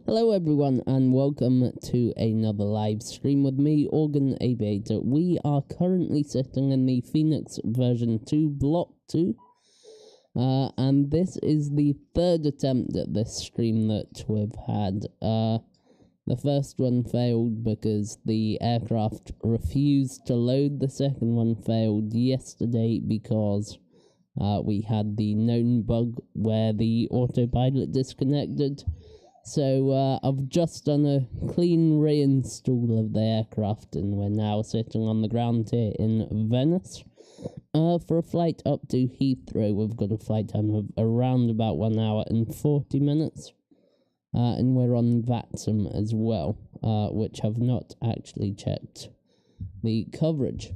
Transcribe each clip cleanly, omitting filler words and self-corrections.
Hello everyone and welcome to another live stream with me, Organ Aviator. We are currently sitting in the FENIX version 2 block 2 and this is the third attempt at this stream that we've had. The first one failed because the aircraft refused to load. The second one failed yesterday because we had the known bug where the autopilot disconnected. So I've just done a clean reinstall of the aircraft and we're now sitting on the ground here in Venice. For a flight up to Heathrow, we've got a flight time of around about 1 hour and 40 minutes. And we're on VATSIM as well, which have not actually checked the coverage.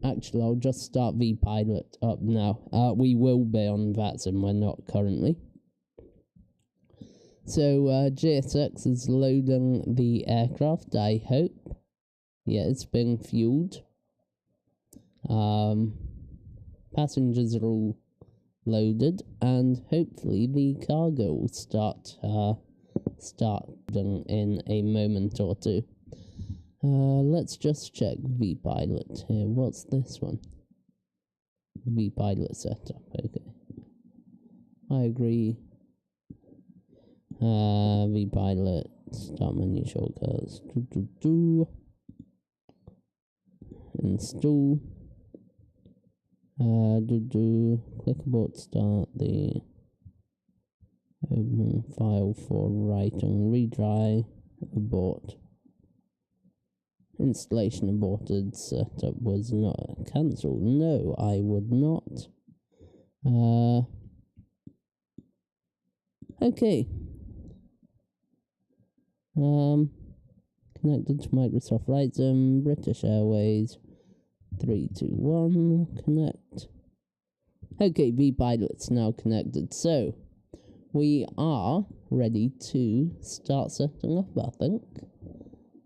Actually, I'll just start VPilot up now. We will be on VATSIM, we're not currently. So, GSX is loading the aircraft, I hope. Yeah, it's being fueled. Passengers are all loaded, and hopefully the cargo will start in a moment or two. Let's just check VPilot here. What's this one? VPilot setup, okay. I agree. VPilot, start menu shortcuts, install, click abort, start the open file for writing, retry, abort, installation aborted, setup was not cancelled, no I would not, okay. Connected to Microsoft Flight Sim, British Airways, 3, 2, 1, connect. Okay, VPilot's now connected, so we are ready to start setting up, I think.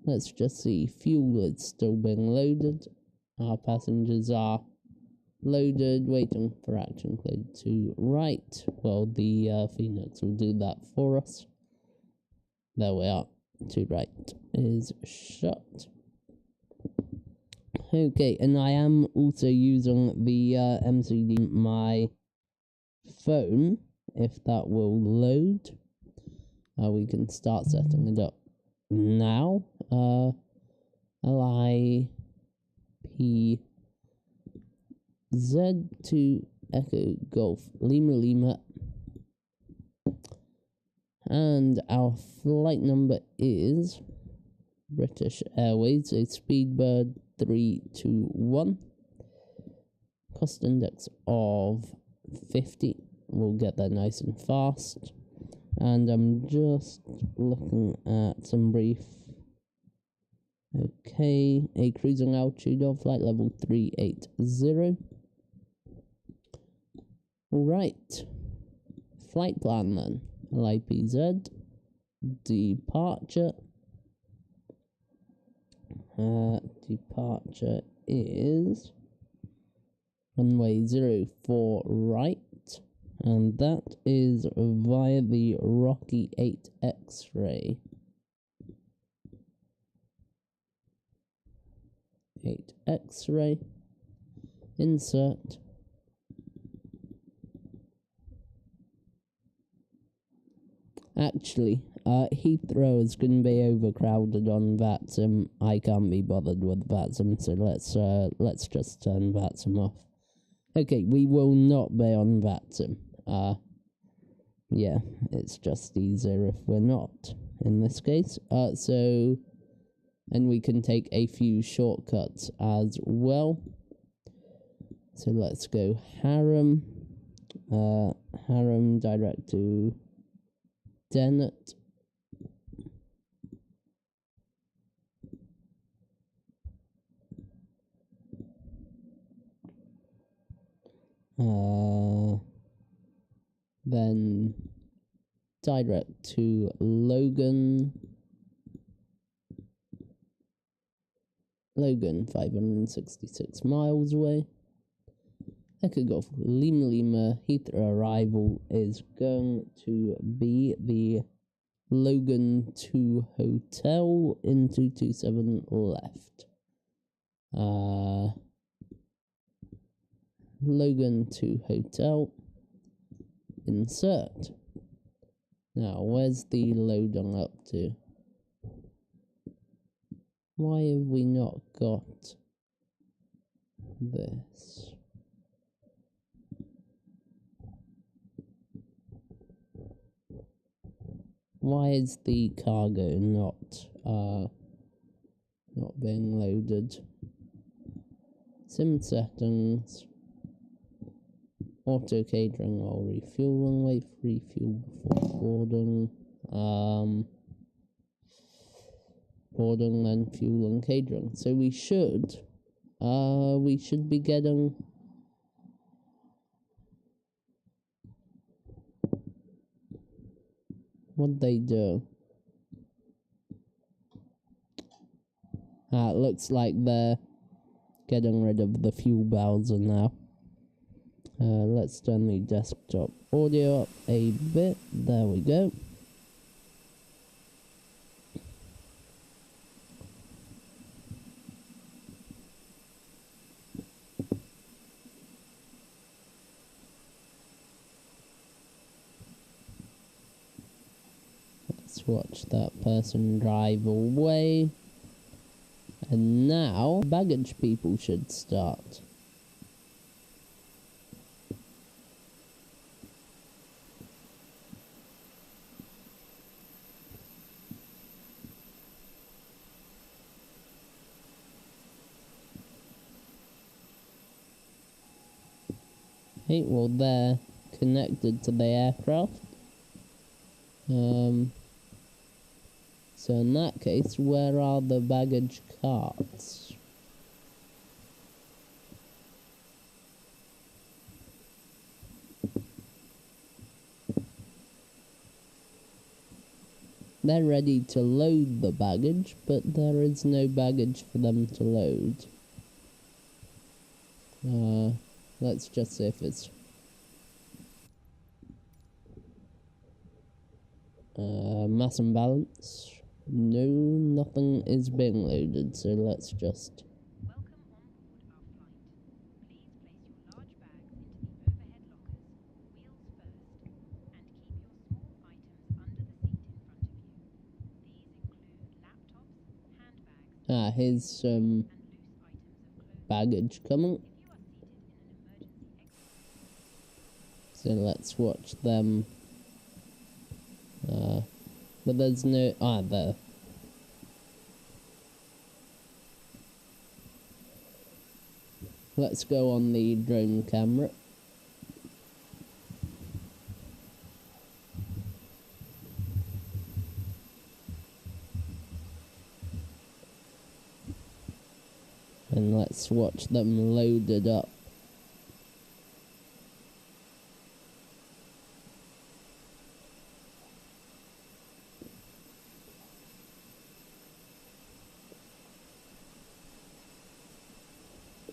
Let's just see, fuel is still being loaded, our passengers are loaded, waiting for action cleared to right. Well, the FENIX will do that for us. There we are. To right is shut. Okay, and I am also using the MCD on my phone. If that will load, we can start setting it up now. LIPZ Echo Golf Lima. And our flight number is British Airways, so Speedbird 321. Cost index of 50. We'll get there nice and fast. And I'm just looking at some brief. Okay, a cruising altitude of flight level 380. Alright, flight plan then. LIPZ, departure. Departure is runway 04 right, and that is via the Rocky 8 X-ray. 8 X-ray, insert. Actually, Heathrow is going to be overcrowded on VATSIM. I can't be bothered with VATSIM, so let's just turn VATSIM off. Okay, we will not be on VATSIM. Yeah, it's just easier if we're not in this case. And we can take a few shortcuts as well. So let's go Harem, direct to Dennett. Then direct to Logan. Logan, 566 miles away. Echo Golf Lima Heathrow arrival is going to be the Logan to hotel in 227 left. Logan to hotel. Insert. Now, where's the loading up to? Why have we not got this? Why is the cargo not being loaded? Sim settings. Auto catering while refueling. Wait for refuel before boarding. Boarding and fuel and catering. So we should be getting what they do. It looks like they're getting rid of the fuel bowser now. Let's turn the desktop audio up a bit. There we go. Let's watch that person drive away. And now, baggage people should start. Okay, well they're connected to the aircraft. So in that case, where are the baggage carts? They're ready to load the baggage, but there is no baggage for them to load. Let's just see if it's mass imbalance. No, nothing is being loaded, so let's just here's some baggage coming. So let's watch them. But there's no... there. Let's go on the drone camera. And let's watch them load it up.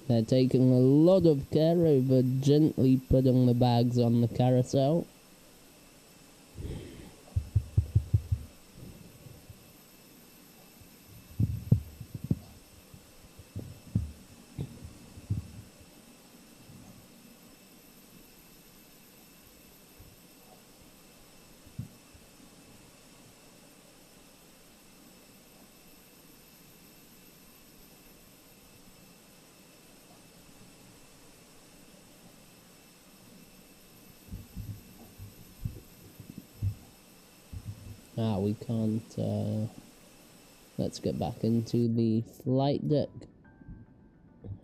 They're taking a lot of care over gently putting the bags on the carousel. We can't, let's get back into the flight deck.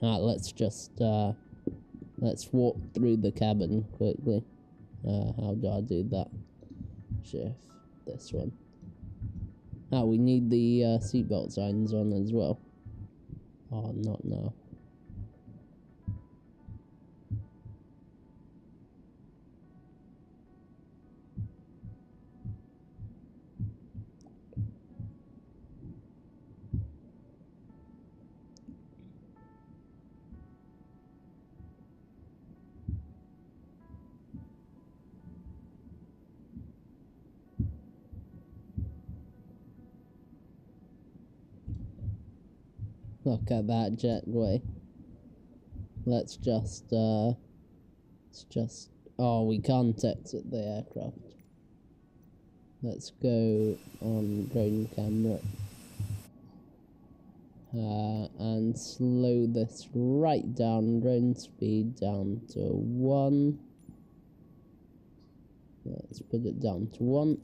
Let's just, let's walk through the cabin quickly. How do I do that? Shift this one. We need the seatbelt signs on as well. Oh, not now. Look at that jetway. Let's just, oh, we can't exit the aircraft. Let's go on drone camera. And slow this right down, drone speed down to 1. Let's put it down to 1.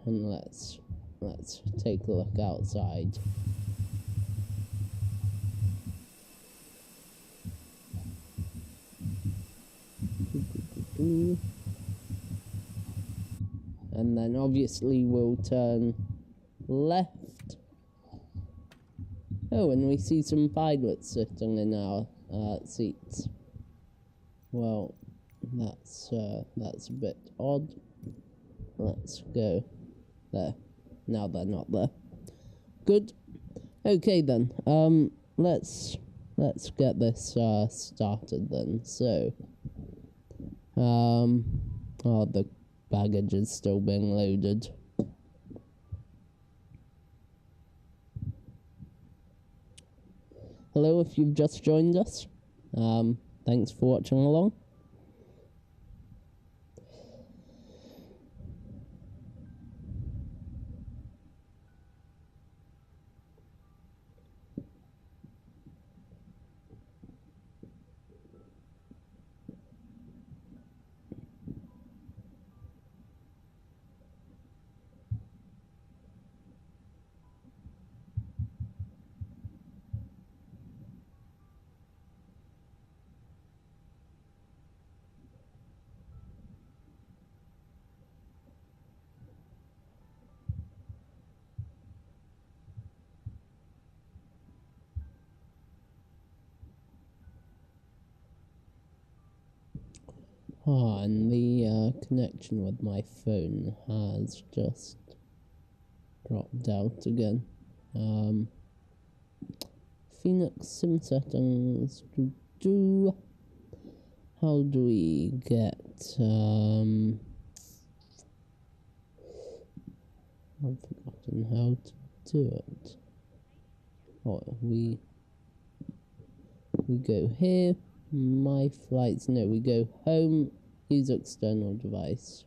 And let's take a look outside. And then obviously we'll turn left. Oh, and we see some pilots sitting in our seats. Well, that's a bit odd. Let's go there. Now they're not there. Good. Okay then. Let's get this started then. So, the baggage is still being loaded. Hello, if you've just joined us. Thanks for watching along. And the connection with my phone has just dropped out again. FENIX sim settings. How do we get? I've forgotten how to do it. Oh, we go here. My flights. No, we go home. Use external device.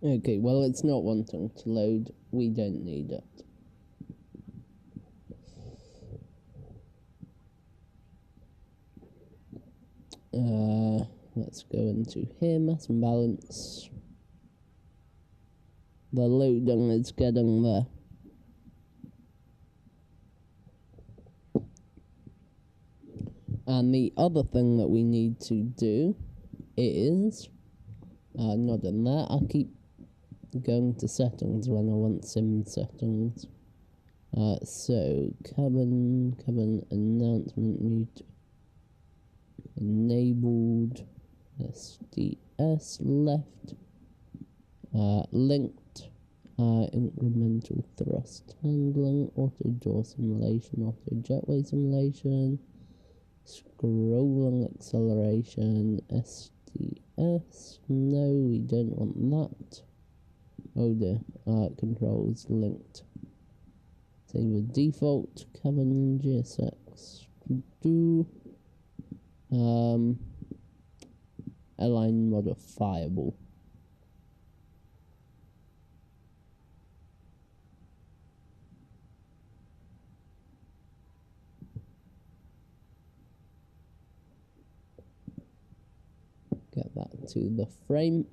Okay, well, it's not wanting to load. We don't need it. Let's go into here, mass and balance. The loading is getting there. And the other thing that we need to do is, not in there, I'll keep going to settings when I want sim settings. So, cabin announcement mute, enabled, SDS left, linked, incremental thrust handling, auto door simulation, auto jetway simulation, scrolling acceleration, SDS, no, we don't want that. Oh dear, controls linked. Same with default, cabin GSX, align modifiable. Get that to the frame.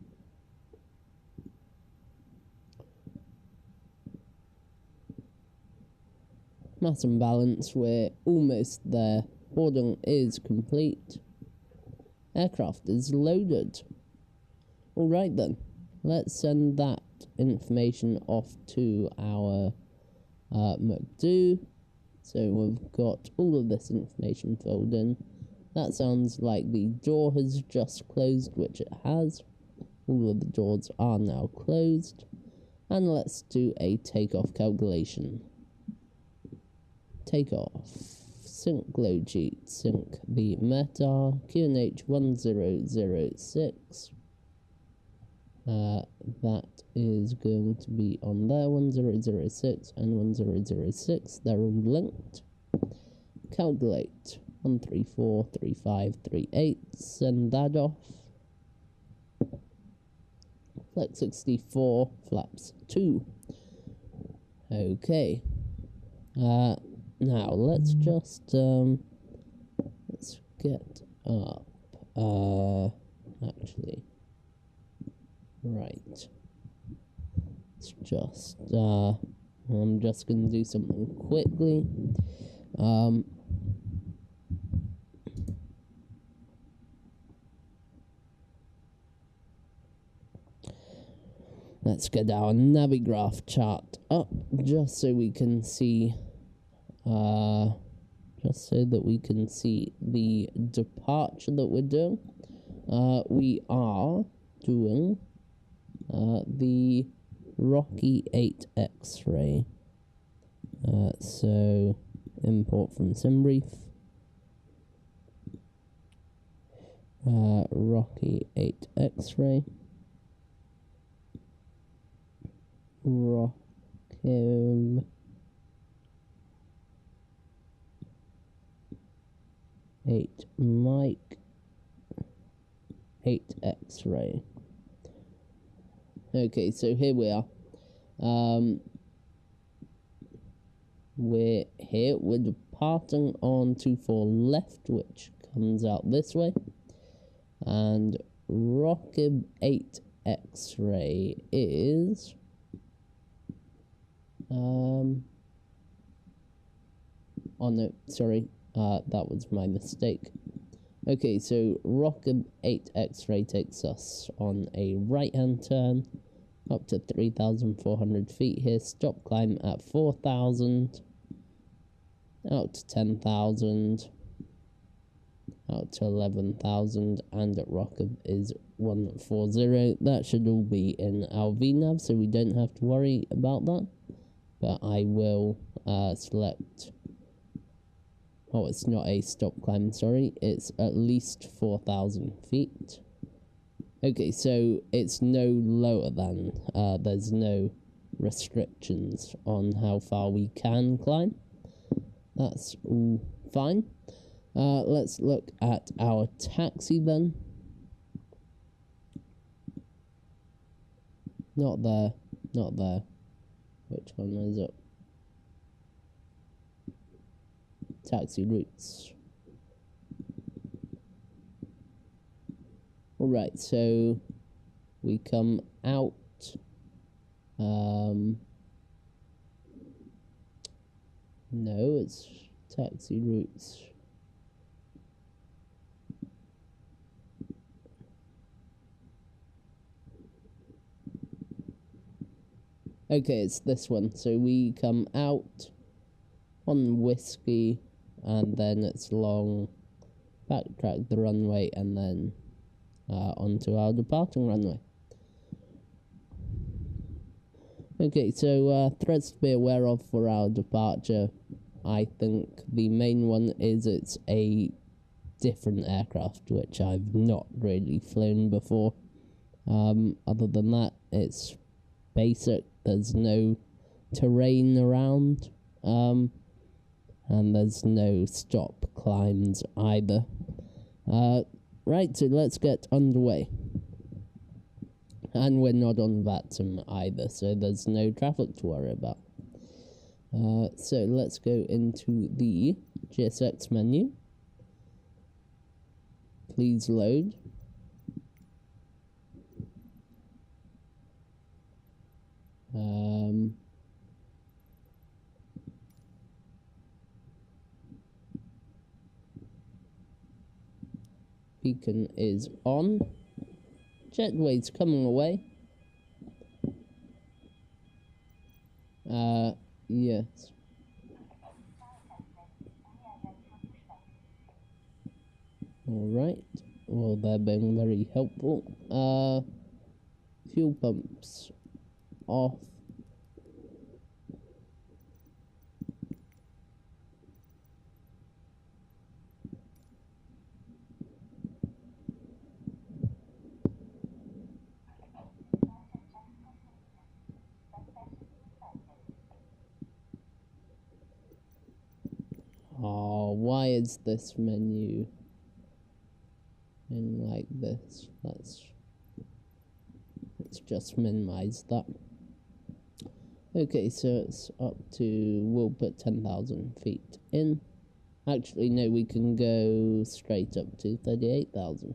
Mass and balance, we're almost there. Boarding is complete. Aircraft is loaded. Alright then, let's send that information off to our McDo. So we've got all of this information filled in. That sounds like the door has just closed, which it has. All of the doors are now closed. And let's do a takeoff calculation. Takeoff. sync load sheet, sync the meta, QNH 1006. That is going to be on there, 1006 and 1006, they're all linked. Calculate 1343538, send that off. Flex 64, flaps 2. Okay. Now let's just let's get up. Actually, right. It's just I'm just gonna do something quickly. Let's get our Navigraph chart up just so we can see the departure that we're doing. We are doing the Rocky 8 X-ray. So import from SimBrief. Rocky 8 X-ray. Rockim 8 Mike 8 X-ray. Okay, so here we are. We're here. We're departing on 24 left, which comes out this way, and Rockim 8 X-ray is oh no, sorry, that was my mistake. Okay, so Rockim 8 X-ray takes us on a right-hand turn up to 3,400 feet here. Stop climb at 4,000, out to 10,000, out to 11,000, and at Rockim is 140. That should all be in our VNav, so we don't have to worry about that. But I will select. Oh, it's not a stop climb, sorry. It's at least 4,000 feet. Okay, so it's no lower than. There's no restrictions on how far we can climb. That's all fine. Let's look at our taxi then. Not there, not there. Which one is it? Taxi routes. Alright, so we come out. No, it's taxi routes. Okay, it's this one. So we come out on Whiskey, and then it's long, backtrack the runway, and then onto our departing runway. Okay, so threats to be aware of for our departure. I think the main one is it's a different aircraft, which I've not really flown before. Other than that, it's basic. There's no terrain around, and there's no stop climbs either. Right, so let's get underway. And we're not on VATSIM either, so there's no traffic to worry about. So let's go into the GSX menu. Please load. Beacon is on. Jetway's coming away. Yes. Alright. Well, they're being very helpful. Fuel pumps off. is this menu in like this? Let's just minimize that. Okay, so it's up to, we'll put 10,000 feet in. Actually, no, we can go straight up to 38,000.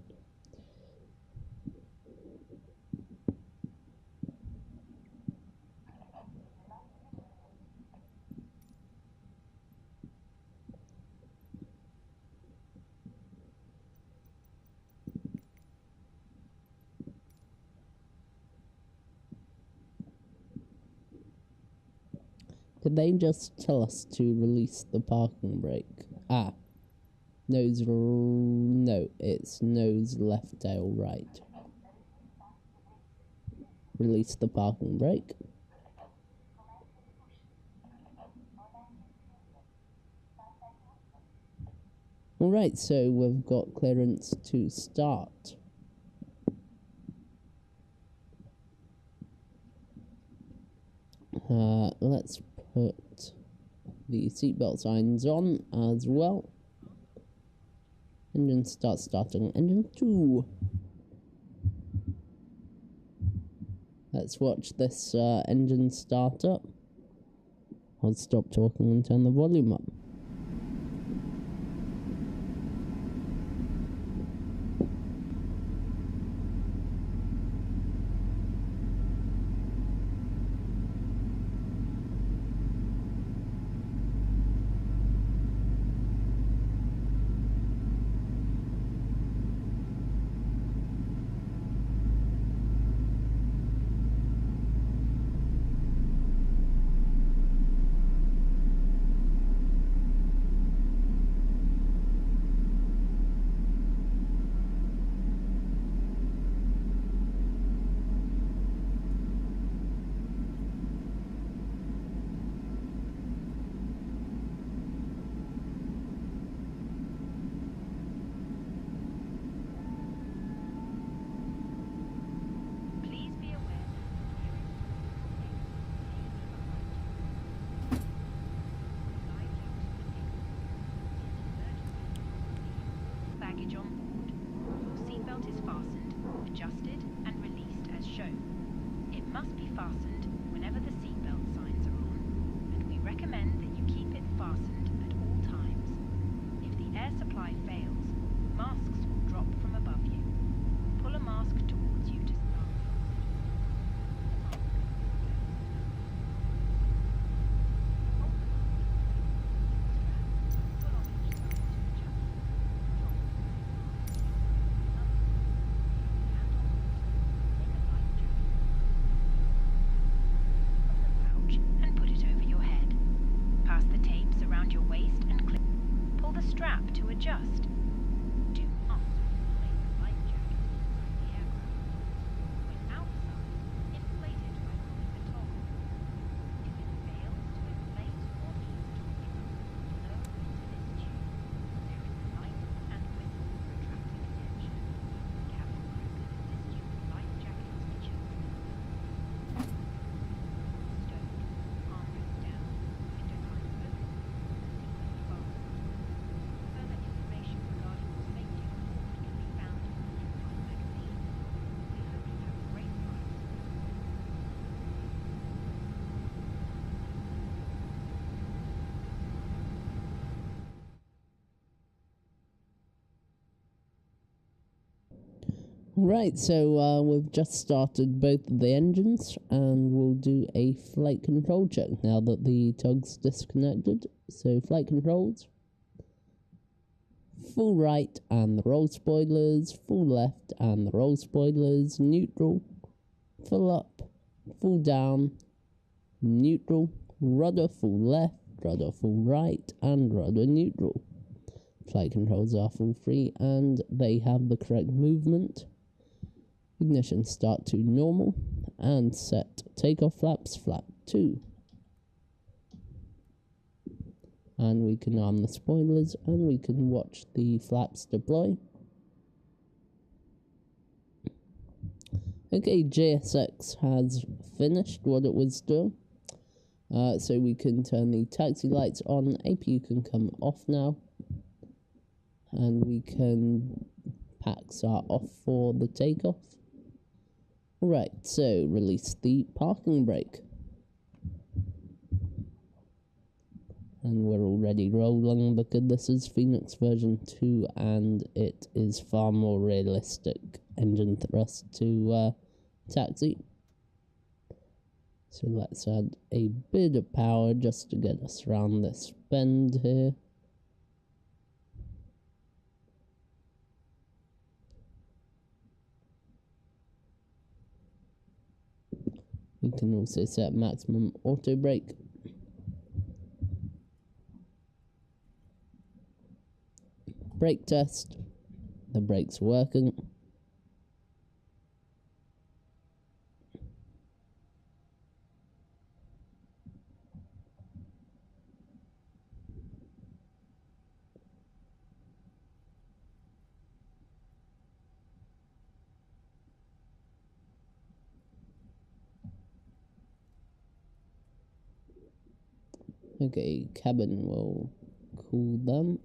Could they just tell us to release the parking brake? Ah. No, it's nose left tail right. Release the parking brake. Alright, so we've got clearance to start. Let's put the seatbelt signs on as well. Engine starting. Engine 2. Let's watch this engine start up. I'll stop talking and turn the volume up. Right, so we've just started both of the engines, and we'll do a flight control check now that the tug's disconnected. So flight controls, full right and the roll spoilers, full left and the roll spoilers, neutral, full up, full down, neutral, rudder full left, rudder full right, and rudder neutral. Flight controls are full free and they have the correct movement. Ignition start to normal and set takeoff flaps flap 2. And we can arm the spoilers and we can watch the flaps deploy. Okay, JSX has finished what it was doing. So we can turn the taxi lights on. APU can come off now. And we can packs are off for the takeoff. Right, so release the parking brake. And we're already rolling because this is FENIX version 2 and it is far more realistic engine thrust to taxi. So let's add a bit of power just to get us around this bend here. We can also set maximum auto brake. Brake test. The brake's working. Okay, cabin will cool them.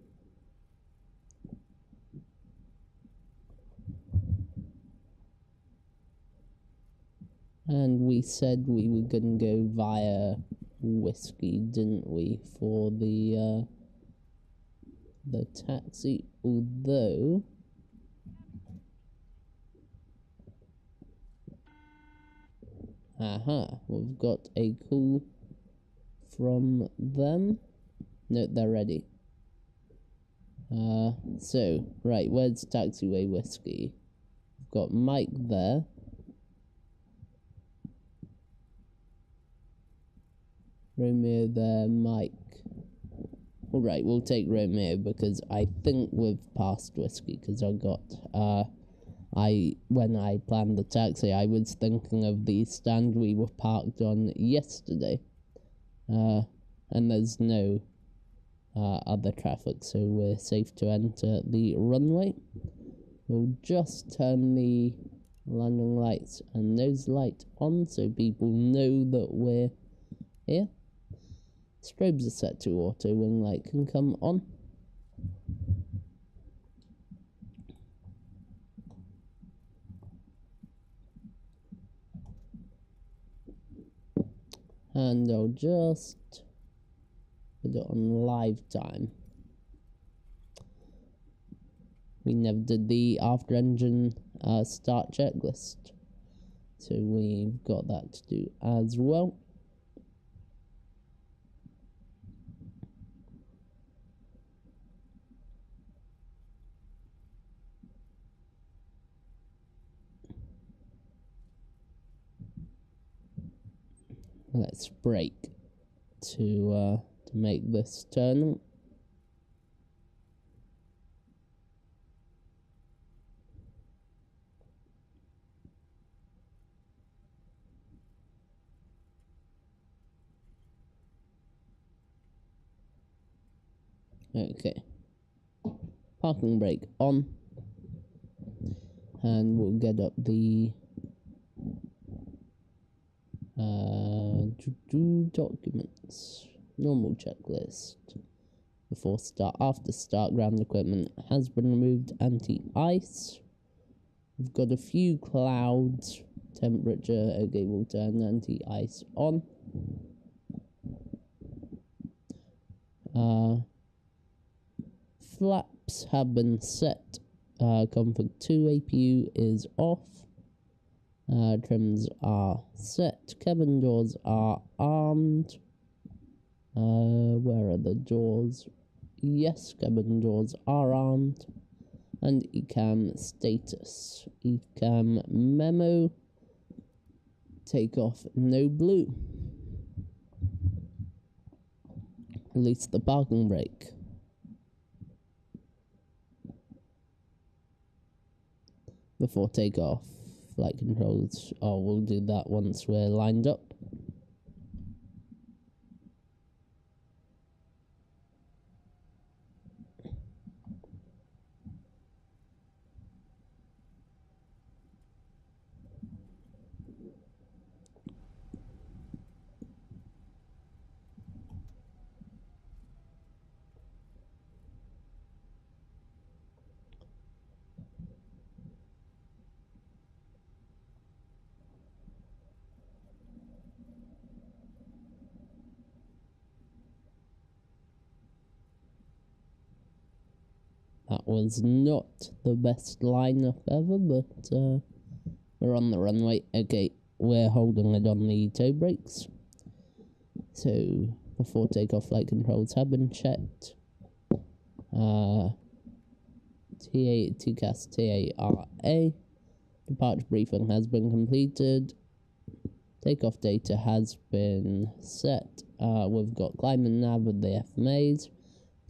And we said we were gonna go via whiskey, didn't we, for the taxi, although we've got a call from them. No, they're ready. So, right, where's taxiway whiskey? We've got Mike there. Romeo there, Mike. Alright, we'll take Romeo because I think we've passed whiskey because I got, when I planned the taxi, I was thinking of the stand we were parked on yesterday. And there's no other traffic, so we're safe to enter the runway. We'll just turn the landing lights and nose light on so people know that we're here. Strobes are set to auto, wing light can come on. And I'll just put it on live time. We never did the after engine start checklist, so we've got that to do as well. Let's brake to make this turn. Okay. Parking brake on. And we'll get up the documents. Normal checklist. Before start, after start, ground equipment has been removed. Anti-ice. We've got a few clouds. Temperature. Okay, we'll turn anti-ice on. Flaps have been set. Config 2 APU is off. Trims are set. Cabin doors are armed. Where are the doors? Yes, cabin doors are armed. And ECAM status. ECAM memo. Takeoff no blue. Release the parking brake. Before takeoff, flight controls. Oh, we'll do that once we're lined up. was not the best lineup ever, but we're on the runway. Okay, we're holding it on the toe brakes. So, before takeoff, flight controls have been checked. TCAS TARA. Departure briefing has been completed. Takeoff data has been set. We've got climb and nav with the FMAs.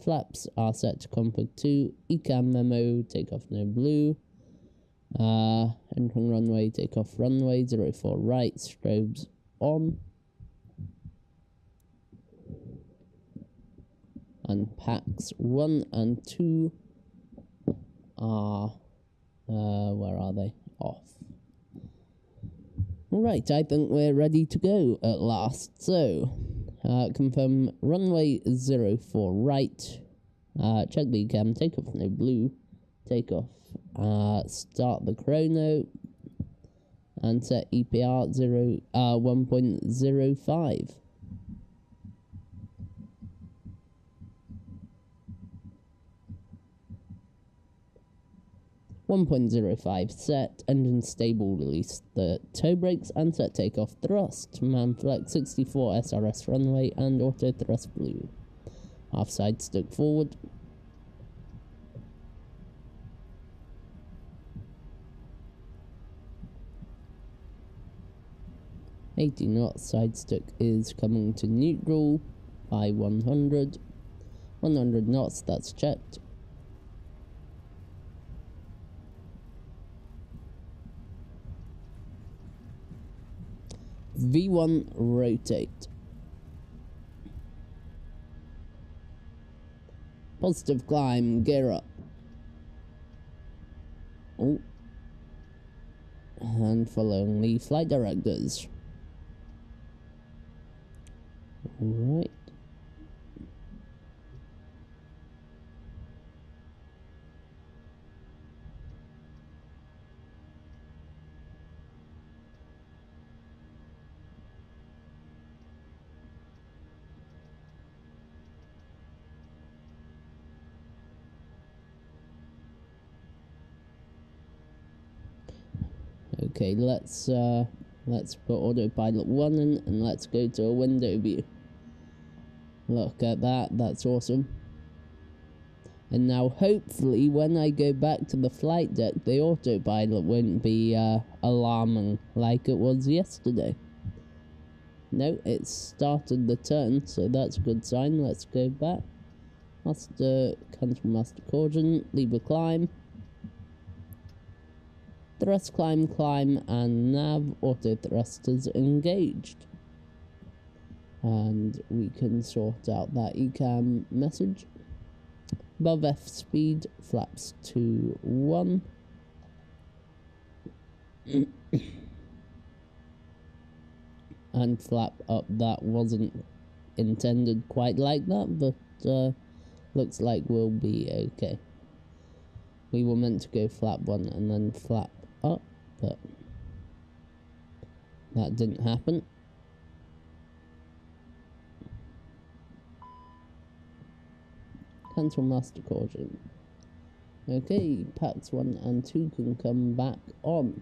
Flaps are set to config 2. ECAM memo, takeoff no blue. Entering runway, takeoff runway, 04 right, strobes on. And packs 1 and 2 are, where are they? Off. Right, I think we're ready to go at last. So, confirm runway 04 right. Check the cam, take off no blue. Take off. Start the chrono. And set EPR 1.05. set, engine stable, release the toe brakes and set takeoff thrust. Man flex 64 SRS runway and auto thrust blue. Half side stick forward. $80 knots, side stick is coming to neutral by 100. 100 knots, that's checked. V1 rotate. Positive climb, gear up. Oh. And following the flight directors. Alright. Okay, let's put autopilot 1 in and let's go to a window view. Look at that, that's awesome. And now hopefully when I go back to the flight deck, the autopilot won't be alarming like it was yesterday. No, it started the turn, so that's a good sign. Let's go back. Master, cancel master caution, leave a climb. Thrust climb, and nav auto thrusters engaged. And we can sort out that ECAM message. Above F speed, flaps to 1. And flap up, that wasn't intended quite like that, but looks like we'll be okay. We were meant to go flap 1 and then flap up, but that didn't happen. Cancel master caution. Okay, packs 1 and 2 can come back on.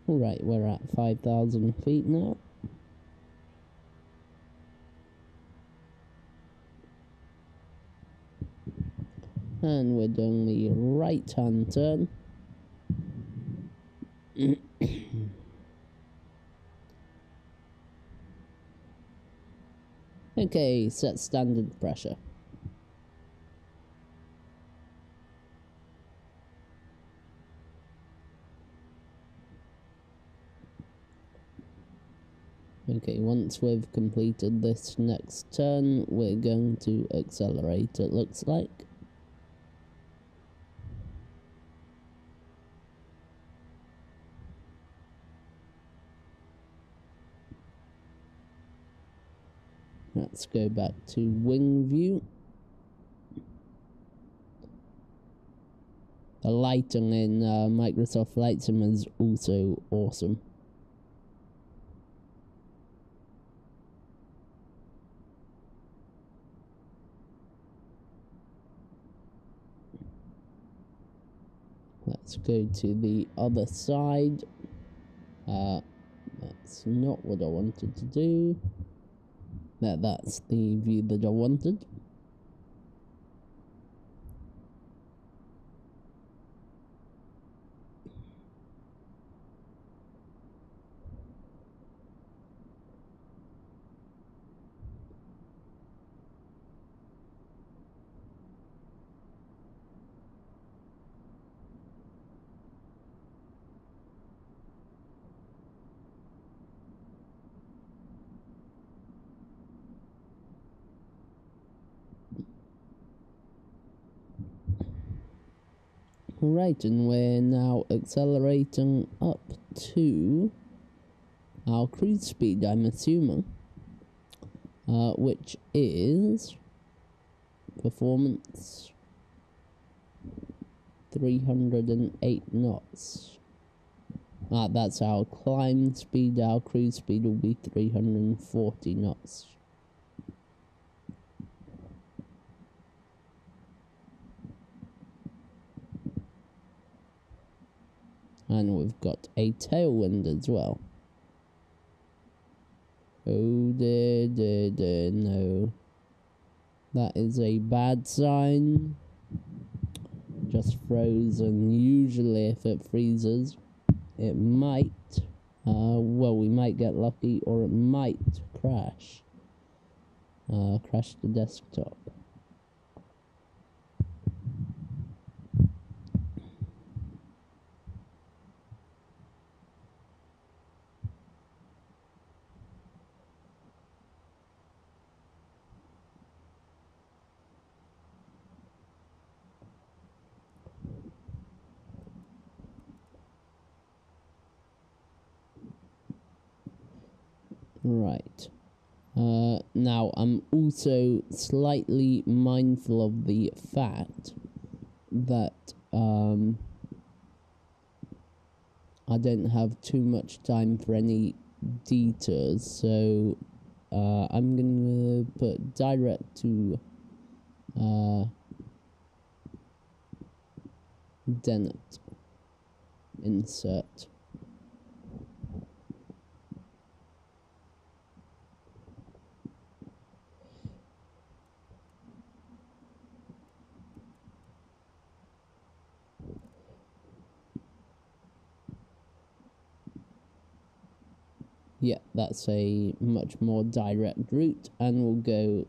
Alright, we're at 5,000 feet now. And we're doing the right-hand turn. Okay, set standard pressure. Okay, once we've completed this next turn, we're going to accelerate, it looks like. Let's go back to wing view. The lighting in Microsoft Flight Sim is also awesome. Let's go to the other side. That's not what I wanted to do. That's the view that I wanted. Right, and we're now accelerating up to our cruise speed, I'm assuming, which is performance 308 knots. That's our climb speed. Our cruise speed will be 340 knots. And we've got a tailwind as well. Oh dear, no. That is a bad sign. Just frozen. Usually if it freezes, it might, well, we might get lucky, or it might crash. Crash the desktop. Right. Now, I'm also slightly mindful of the fact that I don't have too much time for any detours, so I'm going to put direct to Dennett. Insert. Yeah, that's a much more direct route, and we'll go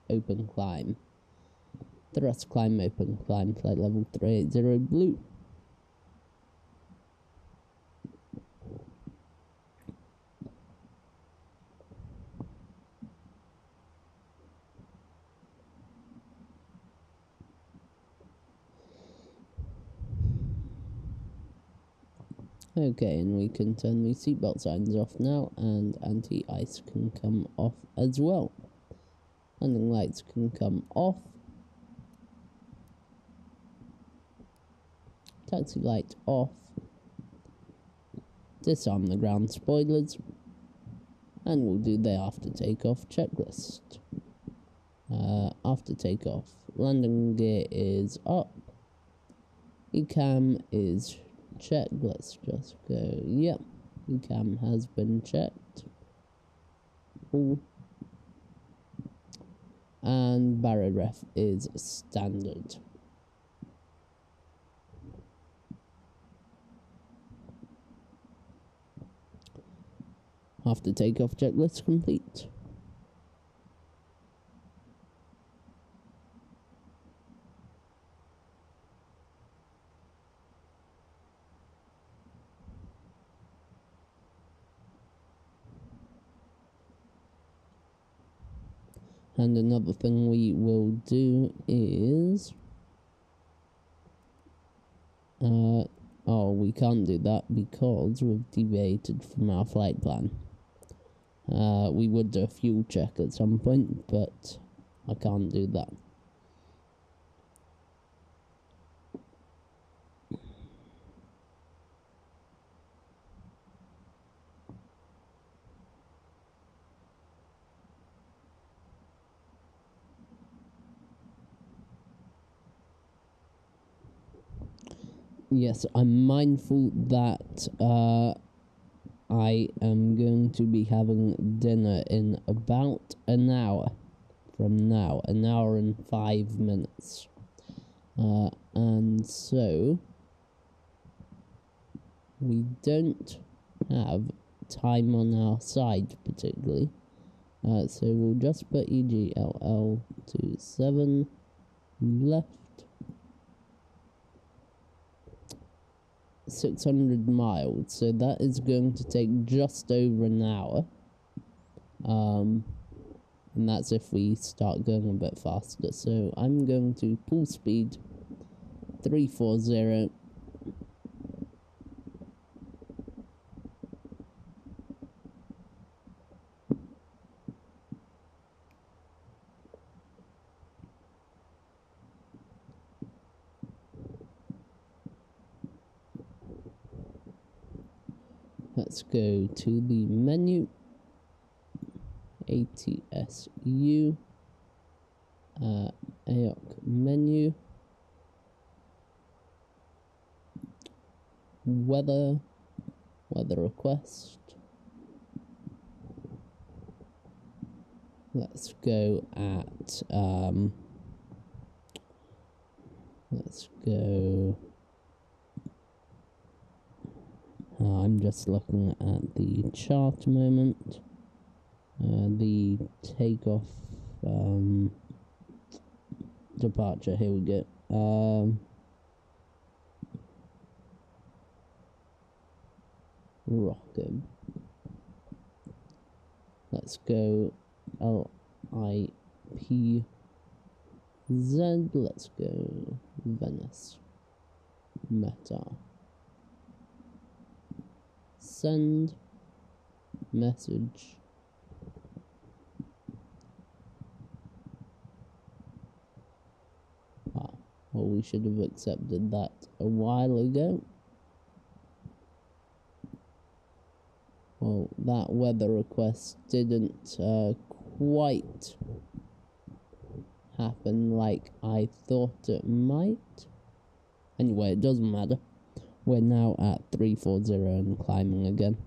open climb. Thrust climb, open climb, flight level 380 blue. Okay, and we can turn the seatbelt signs off now, and anti-ice can come off as well. Landing lights can come off. Taxi light off. Disarm the ground spoilers. And we'll do the after takeoff checklist. After takeoff, landing gear is up. ECAM is checked. Let's just go. Yep, ECAM has been checked. Cool. And barrier ref is standard. After takeoff checklist complete. And another thing we will do is... oh, we can't do that because we've deviated from our flight plan. We would do a fuel check at some point, but I can't do that. Yes, I'm mindful that I am going to be having dinner in about an hour from now, an hour and 5 minutes. And so we don't have time on our side particularly. So we'll just put EGLL to 7 left. 600 miles, so that is going to take just over an hour. And that's if we start going a bit faster. So I'm going to pull speed 340. Let's go to the menu, ATSU, AOC menu, weather request. Let's go at, let's go... I'm just looking at the chart a moment. The takeoff, departure, here we go. Rocket. Let's go LIPZ. Let's go Venice. Meta. Send message. Well, we should have accepted that a while ago. Well, that weather request didn't quite happen like I thought it might. Anyway, it doesn't matter. We're now at 340 and climbing again.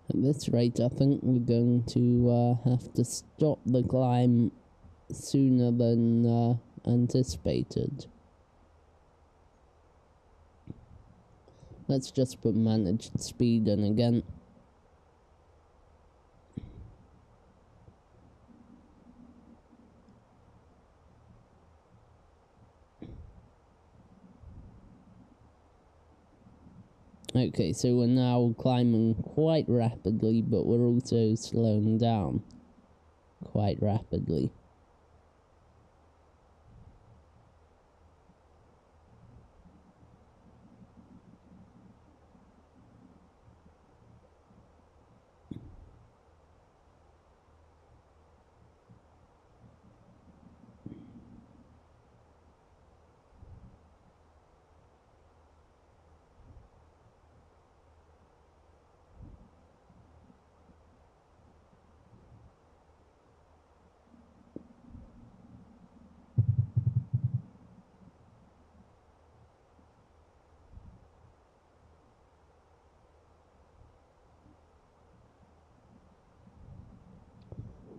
At this rate, I think we're going to have to stop the climb sooner than anticipated. Let's just put managed speed in again. Okay, so we're now climbing quite rapidly, but we're also slowing down quite rapidly.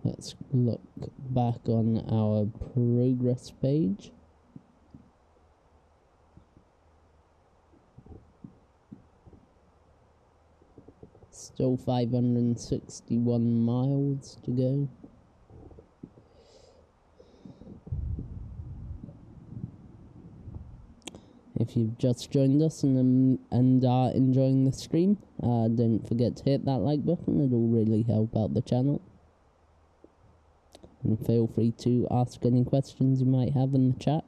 Let's look back on our progress page. Still 561 miles to go. If you've just joined us and are enjoying the stream, don't forget to hit that like button. It'll really help out the channel. And feel free to ask any questions you might have in the chat.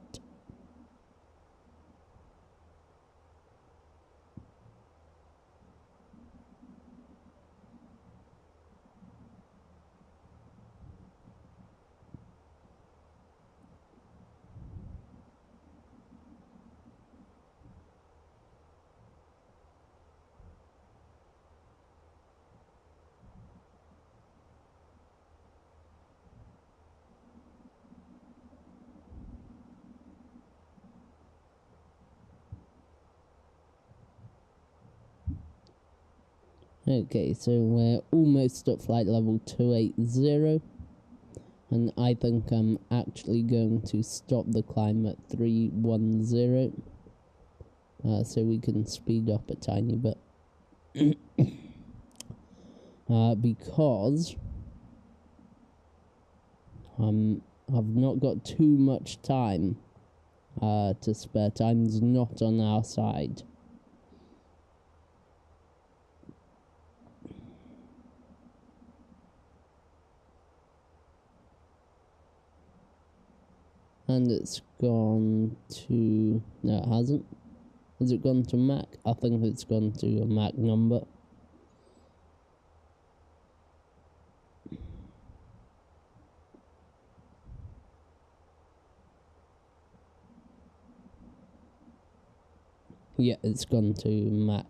Okay, so we're almost at flight level 280, and I think I'm actually going to stop the climb at 310, so we can speed up a tiny bit. Because I've not got too much time to spare. Time's not on our side. And it's gone to... No, it hasn't. Has it gone to Mac? I think it's gone to a Mac number. Yeah, it's gone to Mac.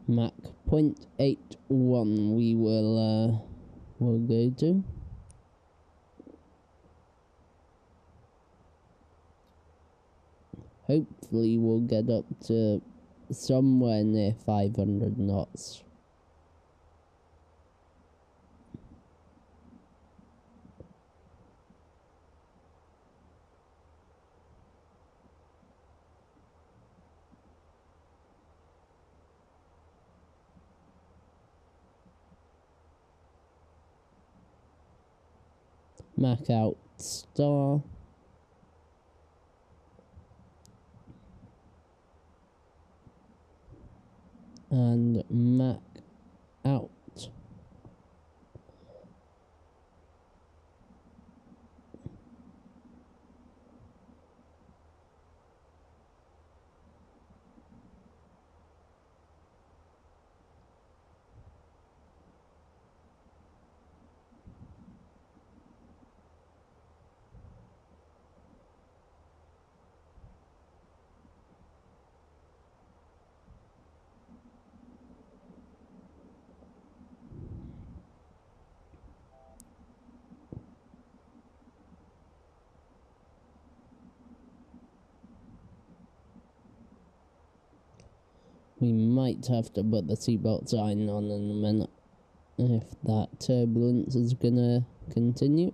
Mach 0.81 we will go to. Hopefully we'll get up to somewhere near 500 knots. Mach out star. And Mach out. We might have to put the seatbelt sign on in a minute if that turbulence is gonna continue.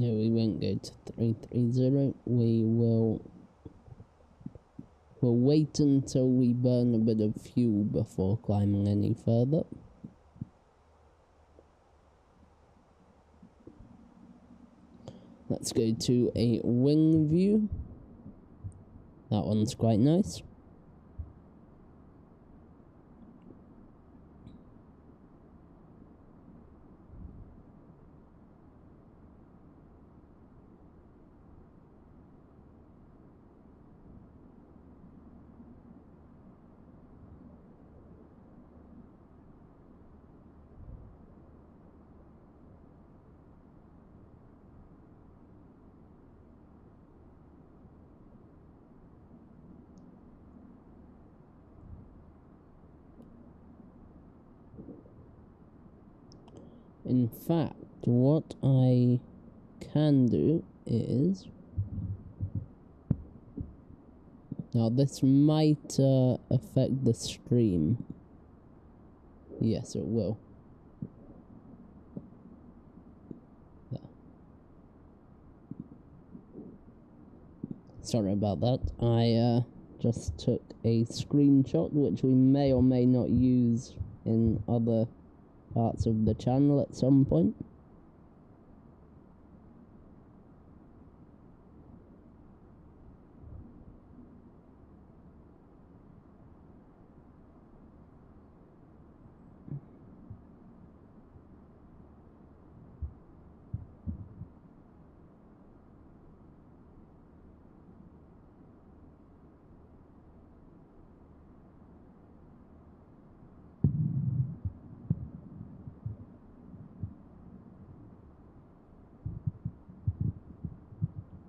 Yeah, we won't go to 330. We'll wait until we burn a bit of fuel before climbing any further. Let's go to a wing view. That one's quite nice. In fact, what I can do is... Now, this might affect the stream. Yes, it will. There. Sorry about that. I just took a screenshot, which we may or may not use in other parts of the channel at some point.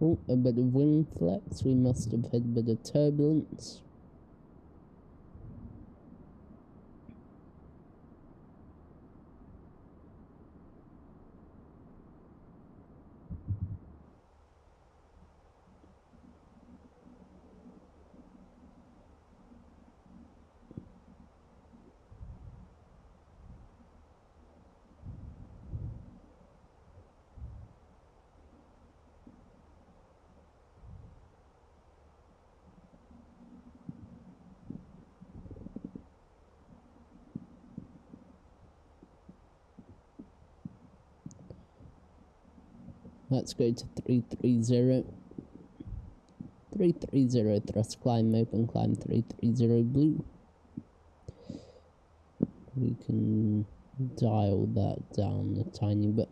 Oh, a bit of wing flex. We must have had a bit of turbulence. Let's go to 330. 330 thrust climb, open climb 330 blue. We can dial that down a tiny bit.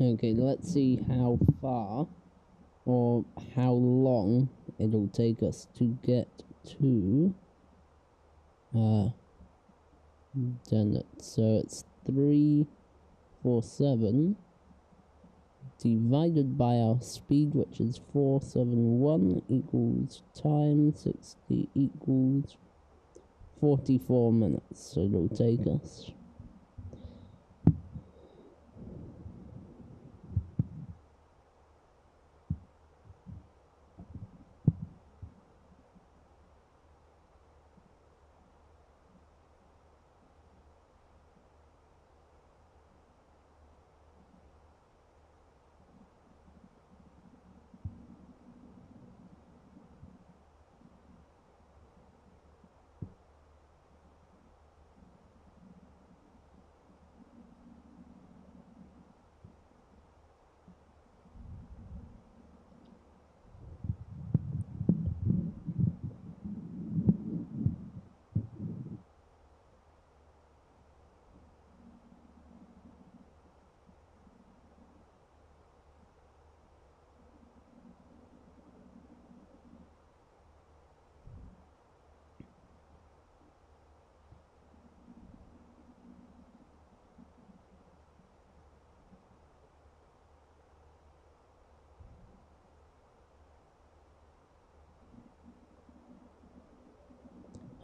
Okay, let's see how far or how long it'll take us to get to Dennet. So it's 347 divided by our speed, which is 471, equals time 60 equals 44 minutes. So it'll take us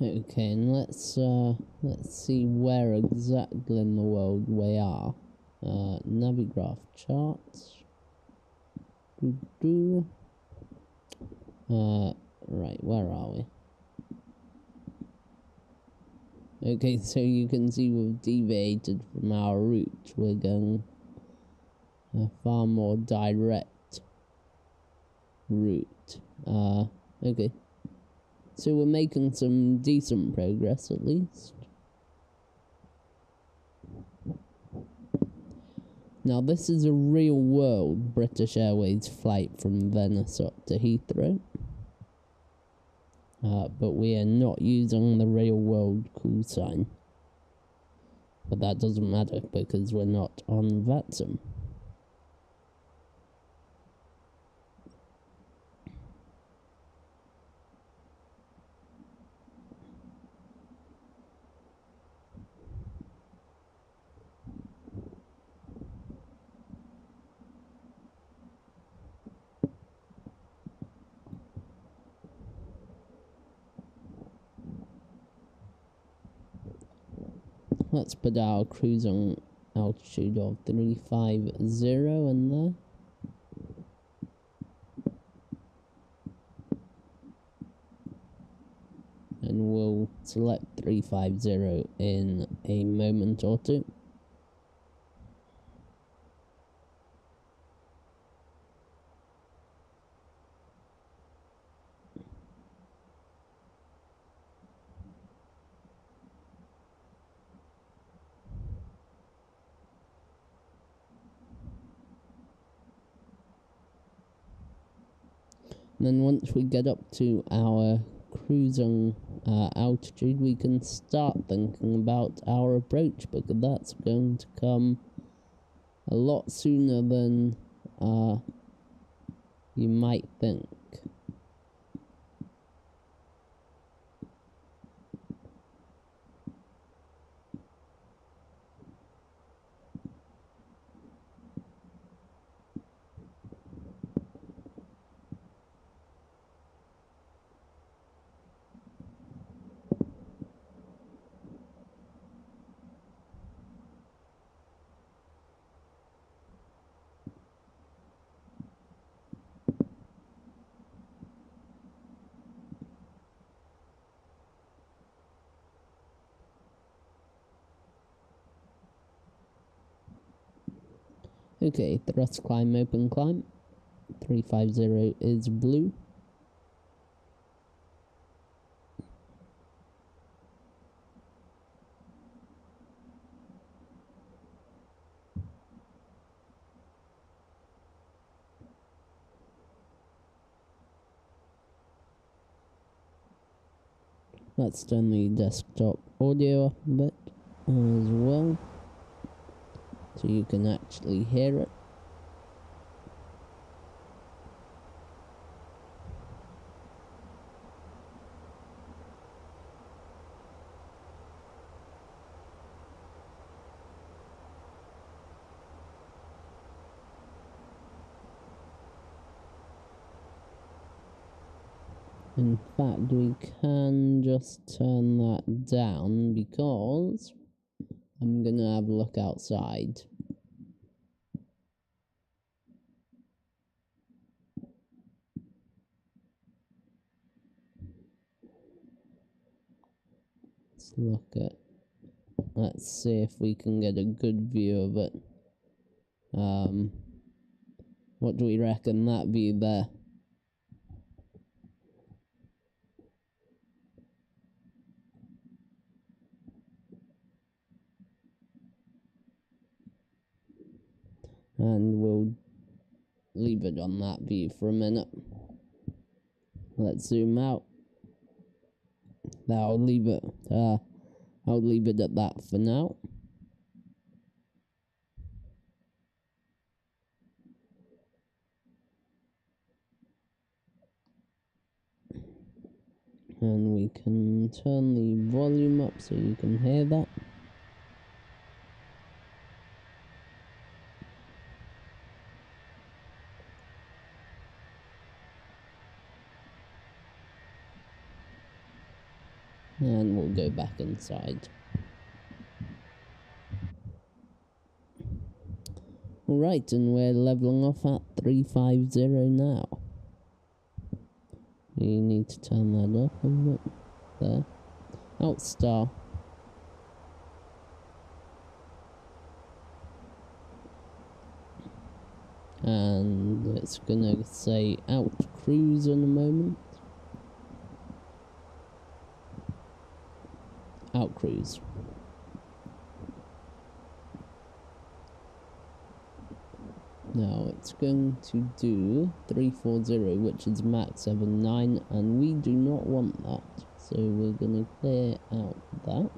okay, and let's see where exactly in the world we are. Navigraph charts. Right, where are we? Okay, so you can see we've deviated from our route. We're going a far more direct route. Okay. So we're making some decent progress, at least. Now, this is a real-world British Airways flight from Venice up to Heathrow. But we are not using the real-world call sign. But that doesn't matter, because we're not on VATSIM. Let's put our cruising altitude of 350 in there. And we'll select 350 in a moment or two. And then once we get up to our cruising altitude, we can start thinking about our approach, because that's going to come a lot sooner than you might think. Okay, thrust climb, open climb. 350 is blue. Let's turn the desktop audio up a bit as well, so you can actually hear it. In fact, we can just turn that down because I'm gonna have a look outside. Let's see if we can get a good view of it. What do we reckon that view there? And we'll leave it on that view for a minute. Let's zoom out. I'll leave it at that for now. And we can turn the volume up so you can hear that. And we'll go back inside. Alright, and we're leveling off at 350 now. We need to turn that up a bit. There. Out star. And it's gonna say out cruise in a moment. Out cruise. Now it's going to do 340, which is max 79, and we do not want that. So we're gonna clear out that.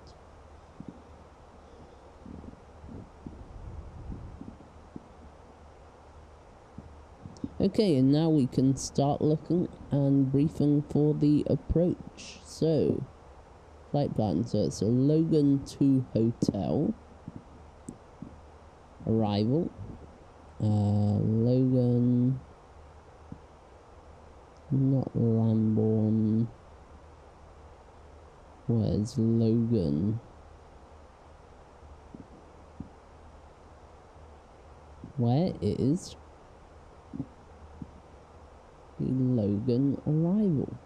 Okay, and now we can start looking and briefing for the approach. So, flight plan, so it's a Logan 2 hotel. Arrival. Logan. Not Lambourne. Where's Logan? Where is the Logan arrival?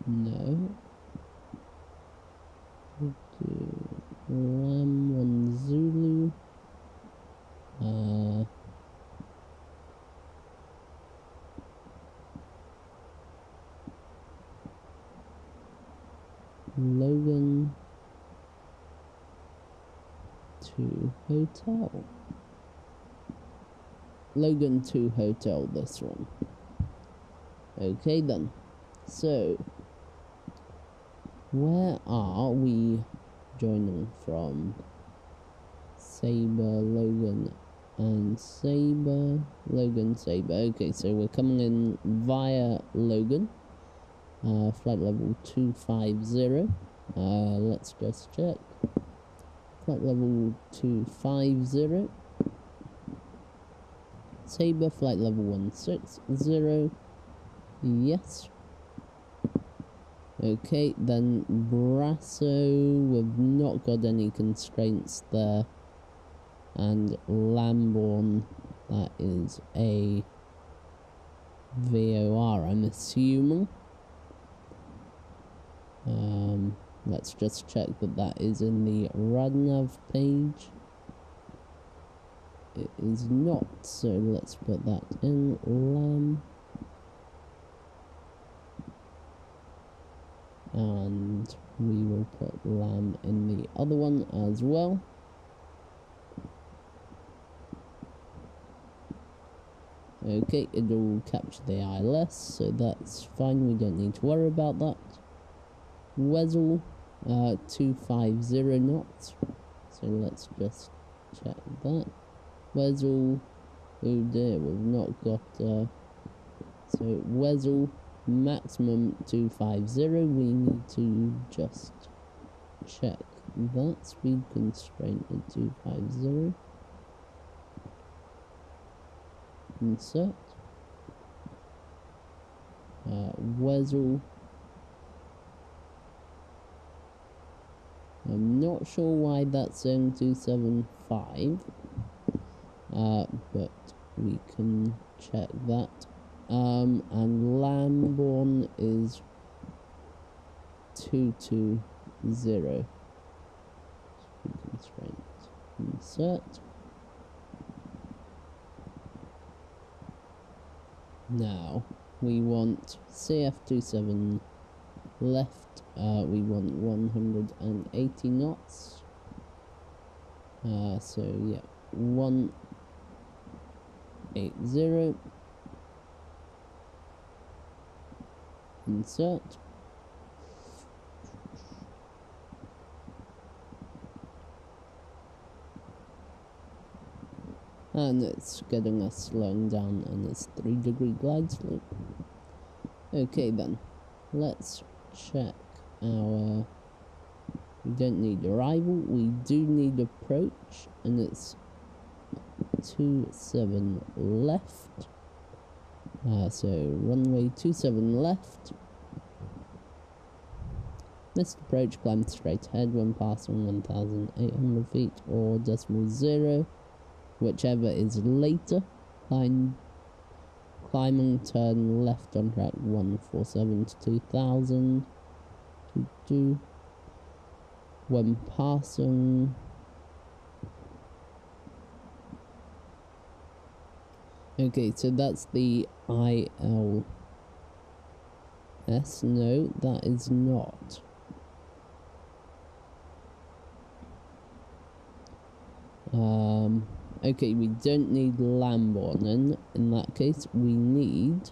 No. Ram 1 Zulu. Logan 2 hotel. Logan 2 hotel, this one. Okay then. So, where are we joining from? Sabre, Logan, and Sabre. Logan, Sabre. Okay, so we're coming in via Logan. Flight level 250. Let's just check. Flight level 250. Sabre, flight level 160. Yes. Okay, then Brasso, we've not got any constraints there. And Lambourne, that is a VOR, I'm assuming. Let's just check that that is in the RadNav page. It is not, so let's put that in Lam. And we will put Lam in the other one as well. Okay, it'll capture the ILS, so that's fine, we don't need to worry about that. Wesel, 250 knots, so let's just check that. Wesel, oh dear, we've not got, so Wesel maximum 250. We need to just check that. Speed constraint at 250. Insert. Wezzel. I'm not sure why that's saying 275, but we can check that. And Lambourne is 220. Speed constraint. Insert. Now we want CF27 left. We want 180 knots. So yeah, 180. Insert. And it's getting us slowing down, and it's 3-degree glide slope. Okay then, let's check our... We don't need arrival, we do need approach, and it's 27 left. So runway 27 left. Missed approach, climb straight ahead when passing 1,800 feet, or decimal 0. Whichever is later. Climbing, turn left on track 147 to 2000. When passing... Okay, so that's the ILS. No, that is not. Okay, we don't need Lambourne in that case. We need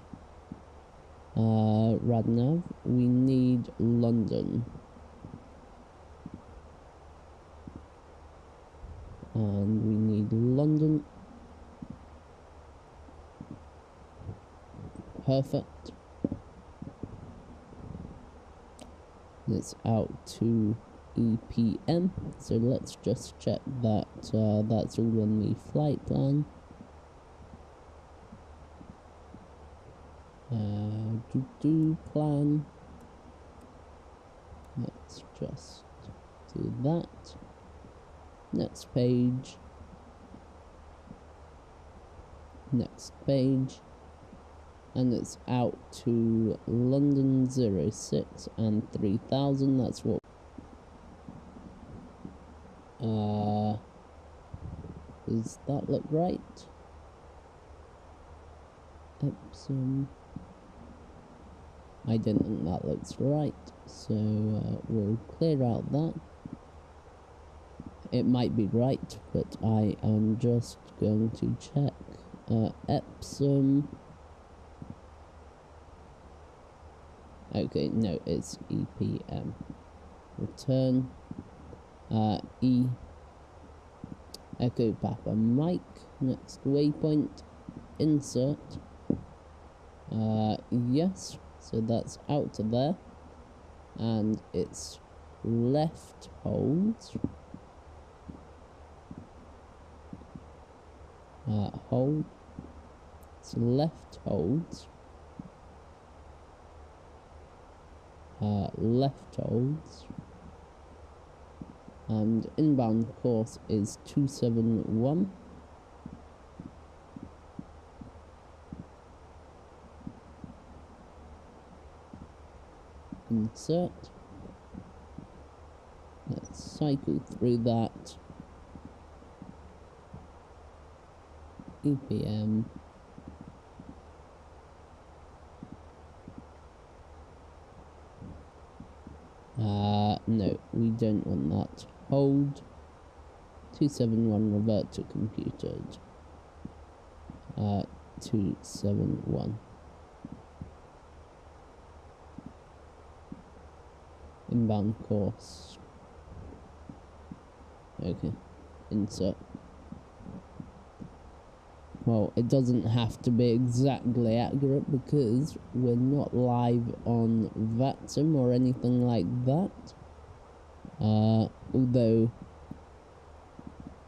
Radnav. We need London. And we need London. Perfect. It's out to EPM, so let's just check that that's all on the flight plan. Plan. Let's just do that. Next page. Next page. And it's out to London 06 and 3000. That's what. Does that look right? Epsom. I don't think that looks right, so we'll clear out that. It might be right, but I am just going to check. Epsom. Okay, no, it's EPM. Return. E. Echo Papa Mike. Next waypoint. Insert. Yes. So that's out to there. And it's left holds. Hold. It's left holds. Left holds. And inbound course is 271. Insert. Let's cycle through that. EPM. No, we don't want that. Hold. 271, revert to computed. 271. Inbound course. Okay. Insert. well, it doesn't have to be exactly accurate because we're not live on VATSIM or anything like that. Although,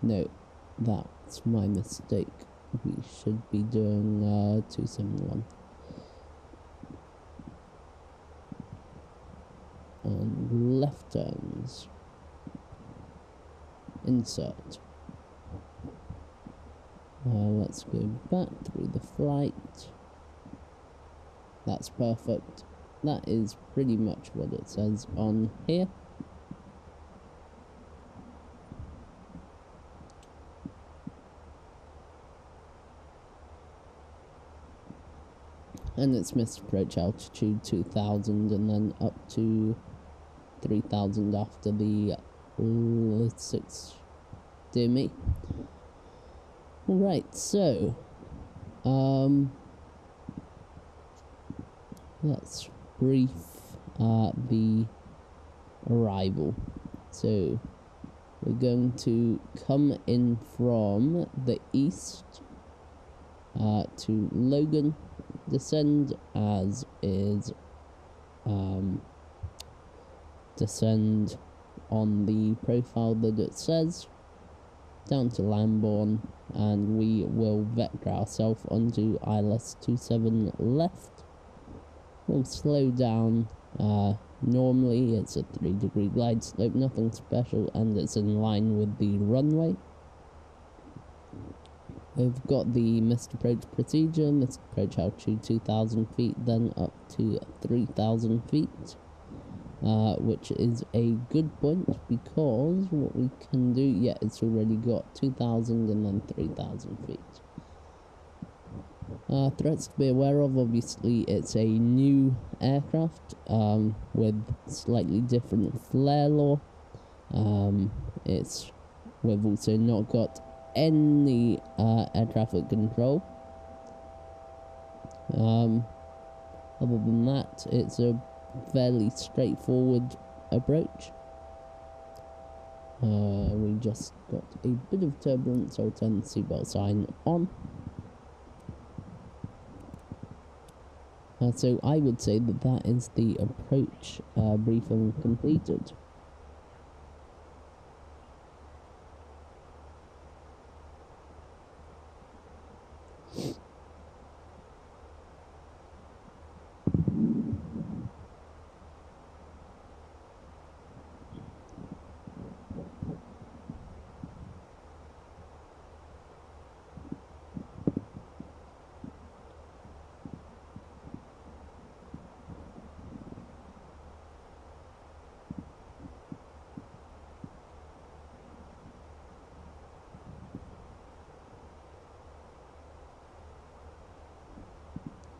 no, that's my mistake. We should be doing 271. And left turns. Insert. Let's go back through the flight. That's perfect. That is pretty much what it says on here. And it's missed approach altitude 2000 and then up to 3000 after the 6. Dear me. Alright, so let's brief the arrival. So we're going to come in from the east to Logan, descend as is, descend on the profile that it says, down to Lambourne, and we will vector ourselves onto ILS 27 left. We'll slow down. Normally it's a 3-degree glide slope, nothing special, and it's in line with the runway. We've got the missed approach procedure, missed approach altitude 2,000 feet, then up to 3,000 feet. Which is a good point because what we can do, yeah, it's already got 2,000 and then 3,000 feet. Threats to be aware of, obviously it's a new aircraft with slightly different flare law. We've also not got any air traffic control. Other than that, it's a fairly straightforward approach. We just got a bit of turbulence, so I'll turn the seatbelt sign on. So I would say that that is the approach briefing completed.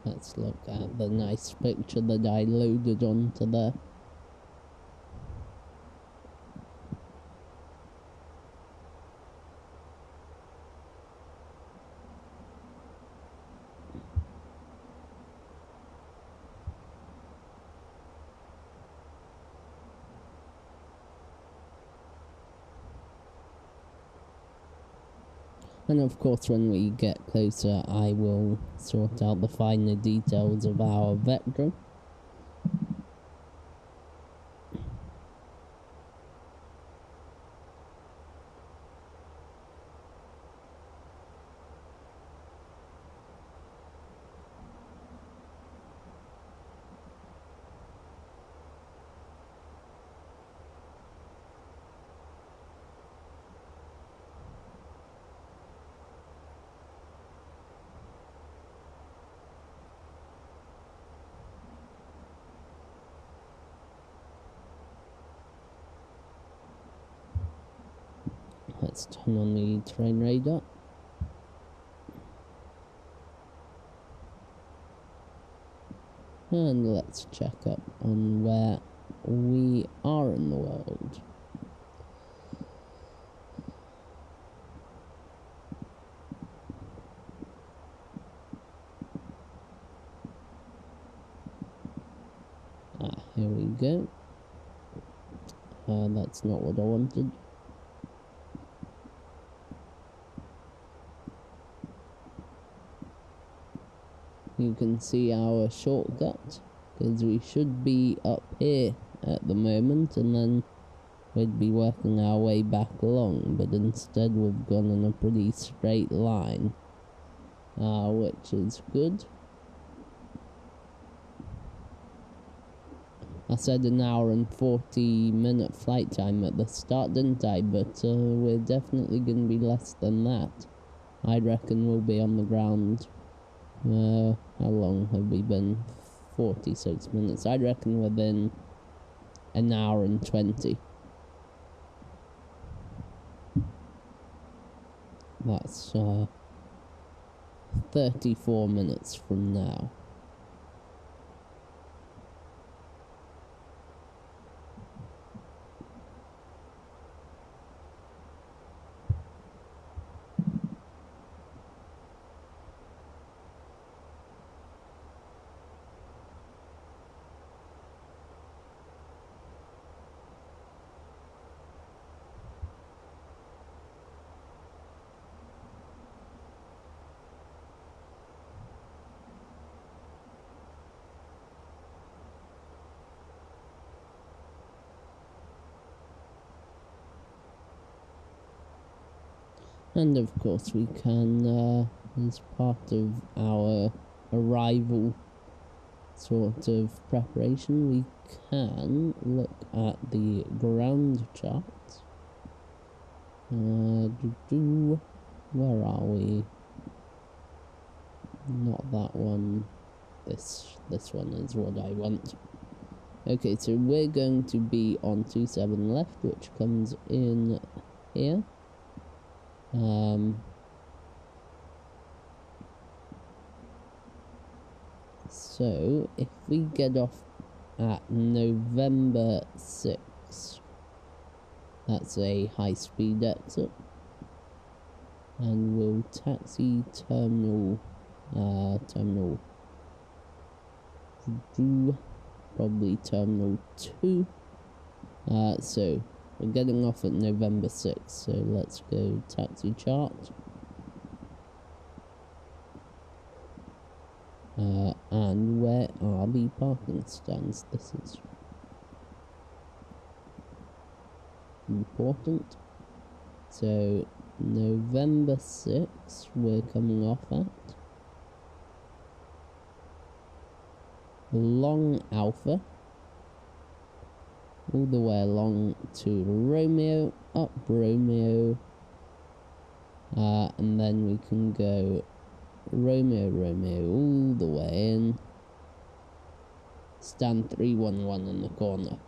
Let's look at the nice picture that I loaded onto there. And of course, when we get closer, I will sort out the finer details of our vector. Let's turn on the terrain radar. And let's check up on where we are in the world. Here we go. That's not what I wanted. you can see our shortcut, because we should be up here at the moment, and then we'd be working our way back along, but instead we've gone in a pretty straight line, which is good. I said an hour and 40-minute flight time at the start, didn't I? But we're definitely going to be less than that. I reckon we'll be on the ground. How long have we been? 46 minutes. I reckon within an hour and 20. That's 34 minutes from now. And of course we can, as part of our arrival sort of preparation, we can look at the ground charts. Where are we? Not that one. This one is what I want. Okay, so we're going to be on 27 left, which comes in here. So if we get off at November 6, that's a high-speed exit, and we'll taxi terminal probably terminal 2. So we're getting off at November 6, so let's go taxi chart. And where are the parking stands? This is important. So November 6, we're coming off at Long Alpha, all the way along to Romeo, up Romeo, and then we can go Romeo, all the way in, stand 311 in the corner.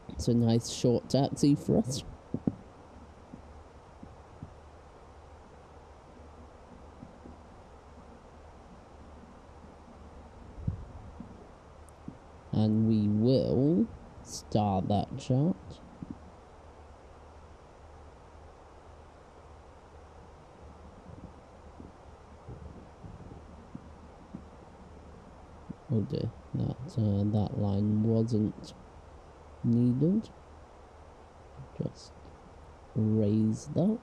It's a nice short taxi for us. And we will start that chart. Oh dear, that line wasn't needed. Just raise that.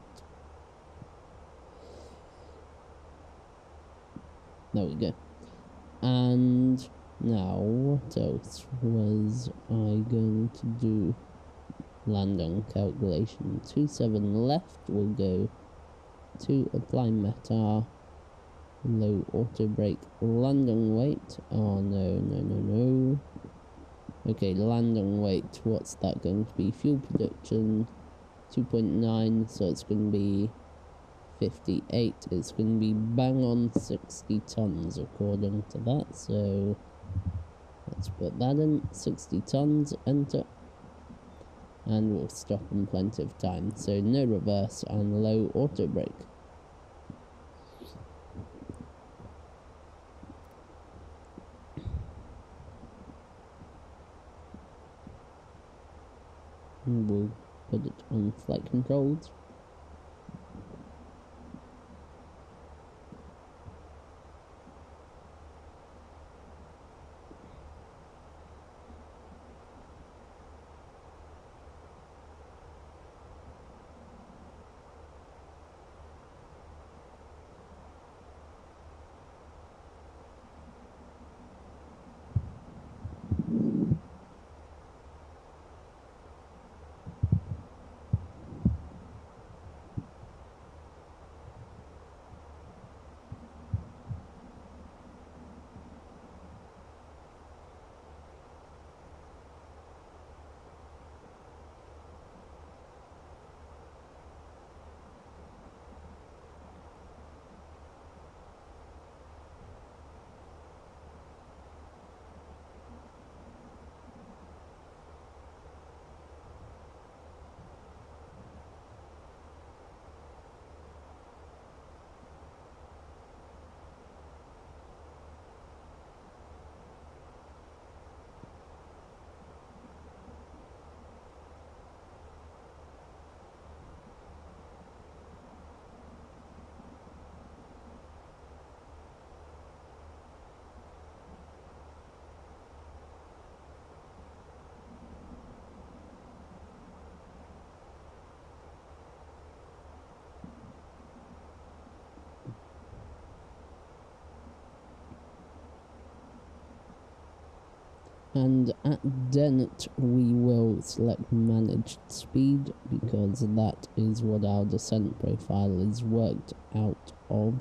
There we go. And now, what else was I going to do? Landing calculation. 27 left, we'll go to apply METAR, low auto brake, landing weight. Oh no. Okay, landing weight, what's that going to be? Fuel production 2.9, so it's going to be 58. It's going to be bang on 60 tons according to that, so let's put that in. 60 tons, enter, and we'll stop in plenty of time. So no reverse and low auto brake. And we'll put it on flight controls. And at Dent, we will select managed speed because that is what our descent profile is worked out from.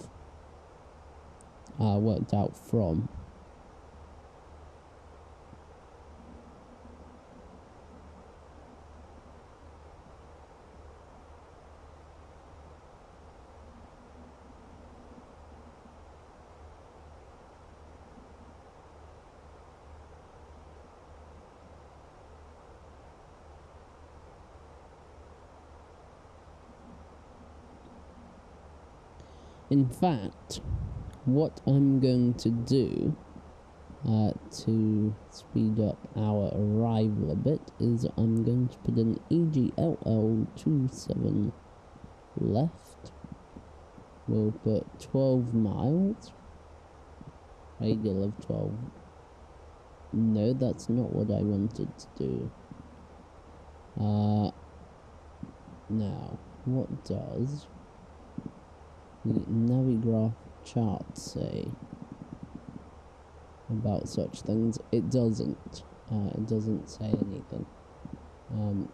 In fact, what I'm going to do to speed up our arrival a bit is I'm going to put an EGLL27 left. We'll put 12 miles. Radial of 12. No, that's not what I wanted to do. Now, what does the Navigraph chart say about such things? It doesn't. It doesn't say anything.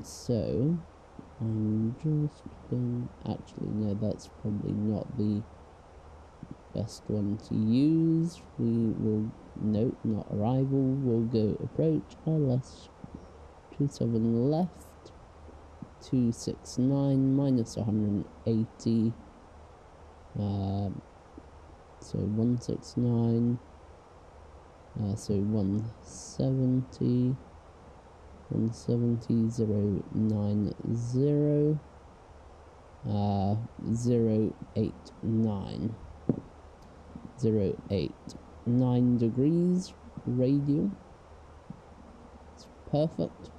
So I'm just going. Actually, no, that's probably not the best one to use. We will. Nope, not arrival. We'll go approach. LS 27 left. 269 minus 180. So 169. So 170. 170 090 089 089 degrees radial. It's perfect.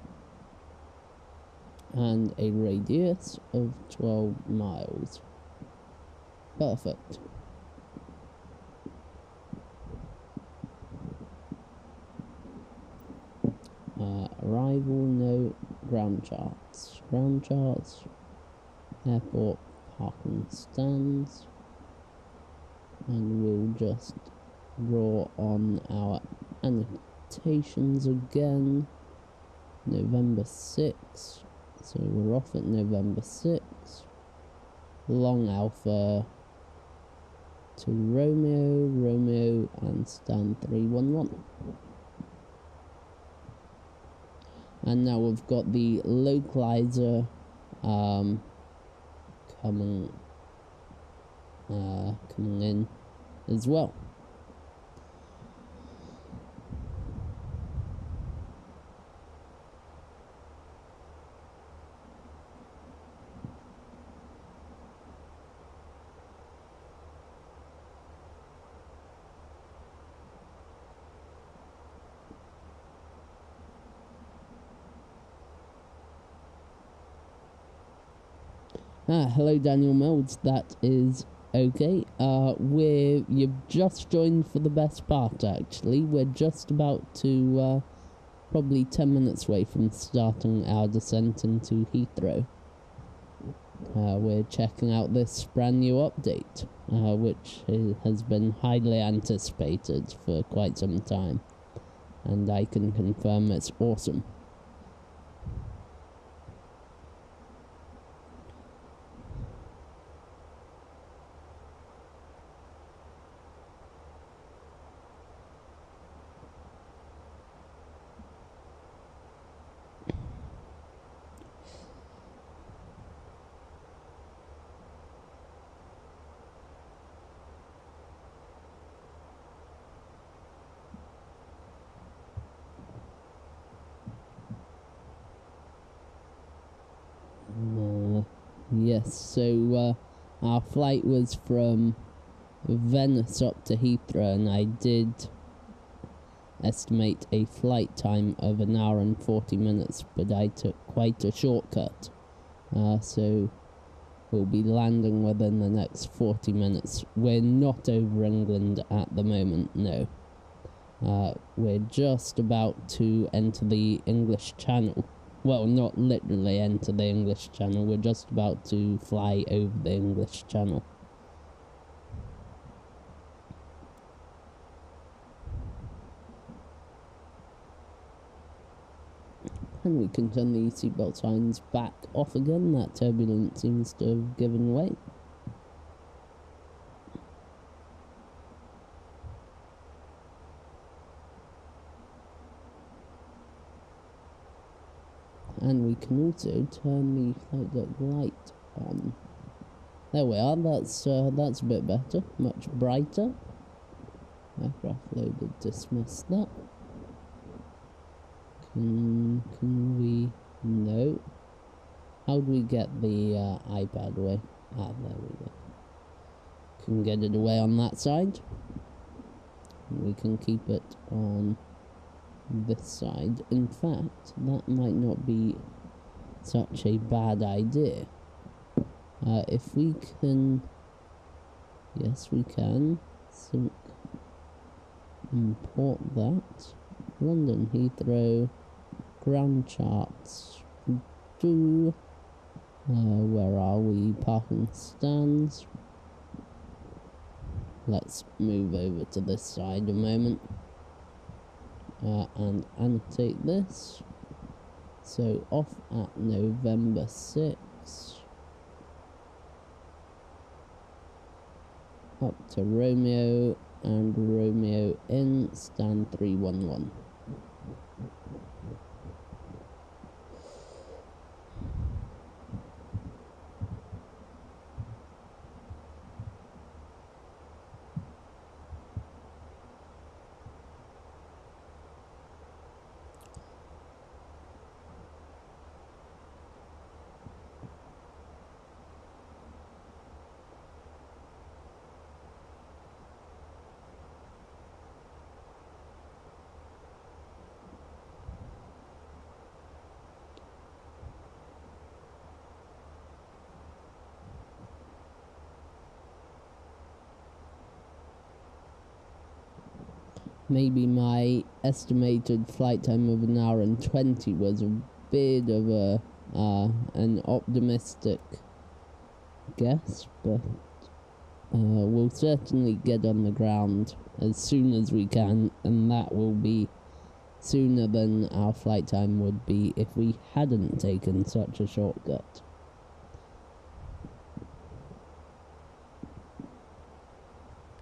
And a radius of 12 miles. Perfect. Arrival, no. Ground charts. Ground charts. Airport parking stands. And we'll just draw on our annotations again. November 6th. So we're off at November 6th. Long Alpha to Romeo, and stand 311. And now we've got the localizer coming in as well. Hello Daniel Melds, that is okay. You've just joined for the best part actually. We're just about to, probably 10 minutes away from starting our descent into Heathrow. We're checking out this brand new update, which has been highly anticipated for quite some time. And I can confirm it's awesome. Yes, so our flight was from Venice up to Heathrow, and I did estimate a flight time of 1 hour and 40 minutes, but I took quite a shortcut. So we'll be landing within the next 40 minutes. We're not over England at the moment, no. We're just about to enter the English Channel. Well, not literally enter the English Channel, we're just about to fly over the English Channel. And we can turn the seatbelt signs back off again. That turbulence seems to have given way. And we can also turn the flight deck light on. There we are, that's a bit better, much brighter. Aircraft loaded, dismiss that. Can we, no. How do we get the iPad away? Ah, there we go. Can get it away on that side. We can keep it on this side. In fact, that might not be such a bad idea. If we can, yes we can, sync, import that, London Heathrow, ground charts, where are we, parking stands. Let's move over to this side a moment. And annotate this. So off at November 6. Up to Romeo and Romeo in stand 311. Maybe my estimated flight time of 1 hour and 20 was a bit of an optimistic guess, but we'll certainly get on the ground as soon as we can, and that will be sooner than our flight time would be if we hadn't taken such a shortcut.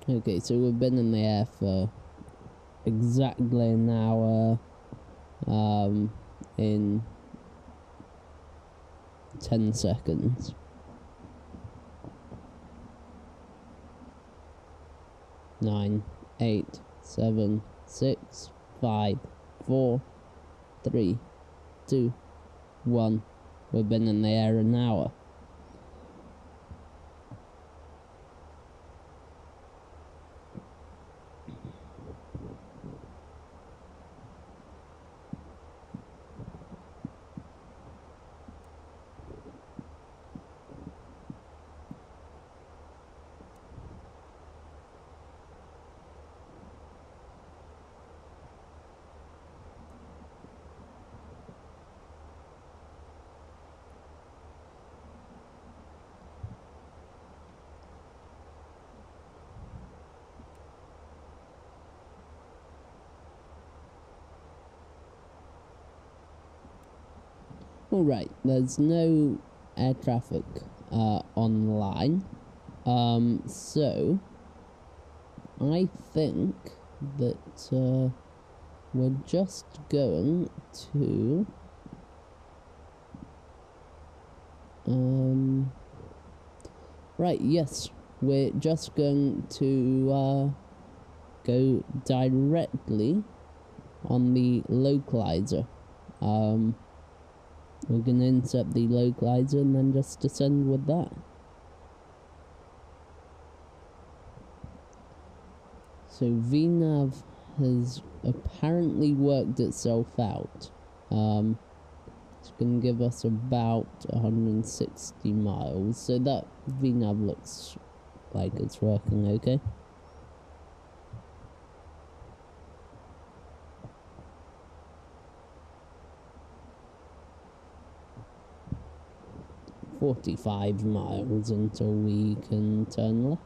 Okay, so we've been in the air for exactly an hour in 10 seconds. 9, 8, 7, 6, 5, 4, 3, 2, 1. We've been in the air an hour. Alright, there's no air traffic online, so I think that we're just going to right, yes, we're just going to go directly on the localizer. We're going to insert the localizer and then just descend with that. So VNav has apparently worked itself out. It's going to give us about 160 miles. So that VNav looks like it's working okay. "45 miles until we can turn left."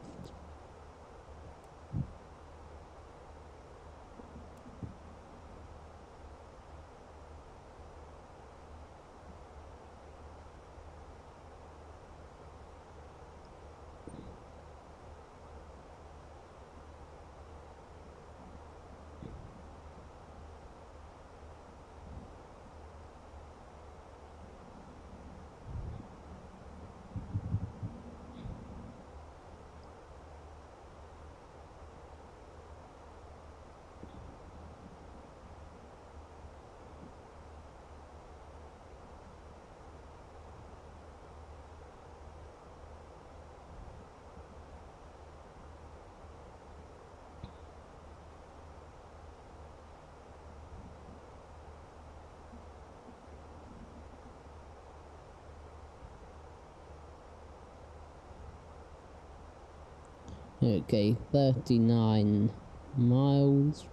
Okay, 39 miles.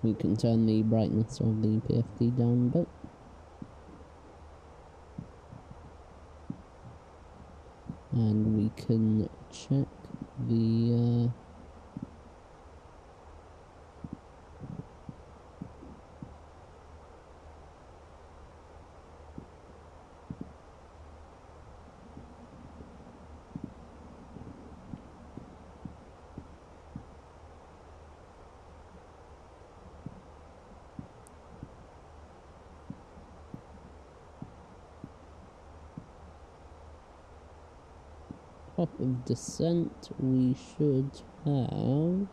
We can turn the brightness of the PFD down a bit. And we can check the top of descent. We should have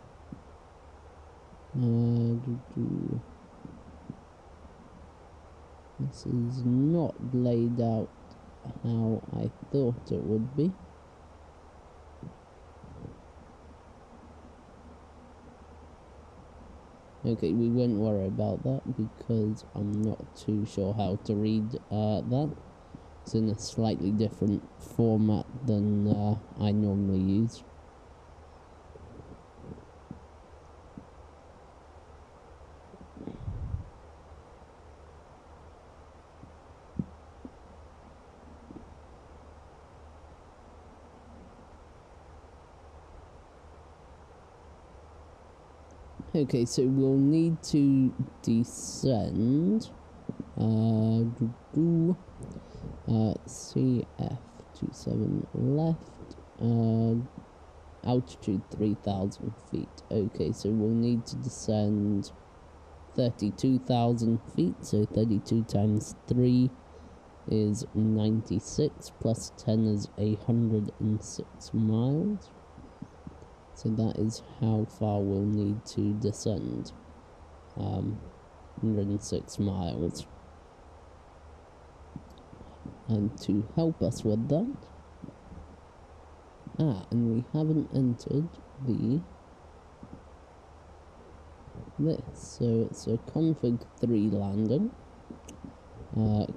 this is not laid out how I thought it would be. Okay, we won't worry about that because I'm not too sure how to read that. It's in a slightly different format than I normally use. Okay, so we'll need to descend CF27 left, altitude 3,000 feet. Okay, so we'll need to descend 32,000 feet, so 32 times 3 is 96, plus 10 is 106 miles. So that is how far we'll need to descend. 106 miles. And to help us with that, and we haven't entered this, so it's a config 3 landing.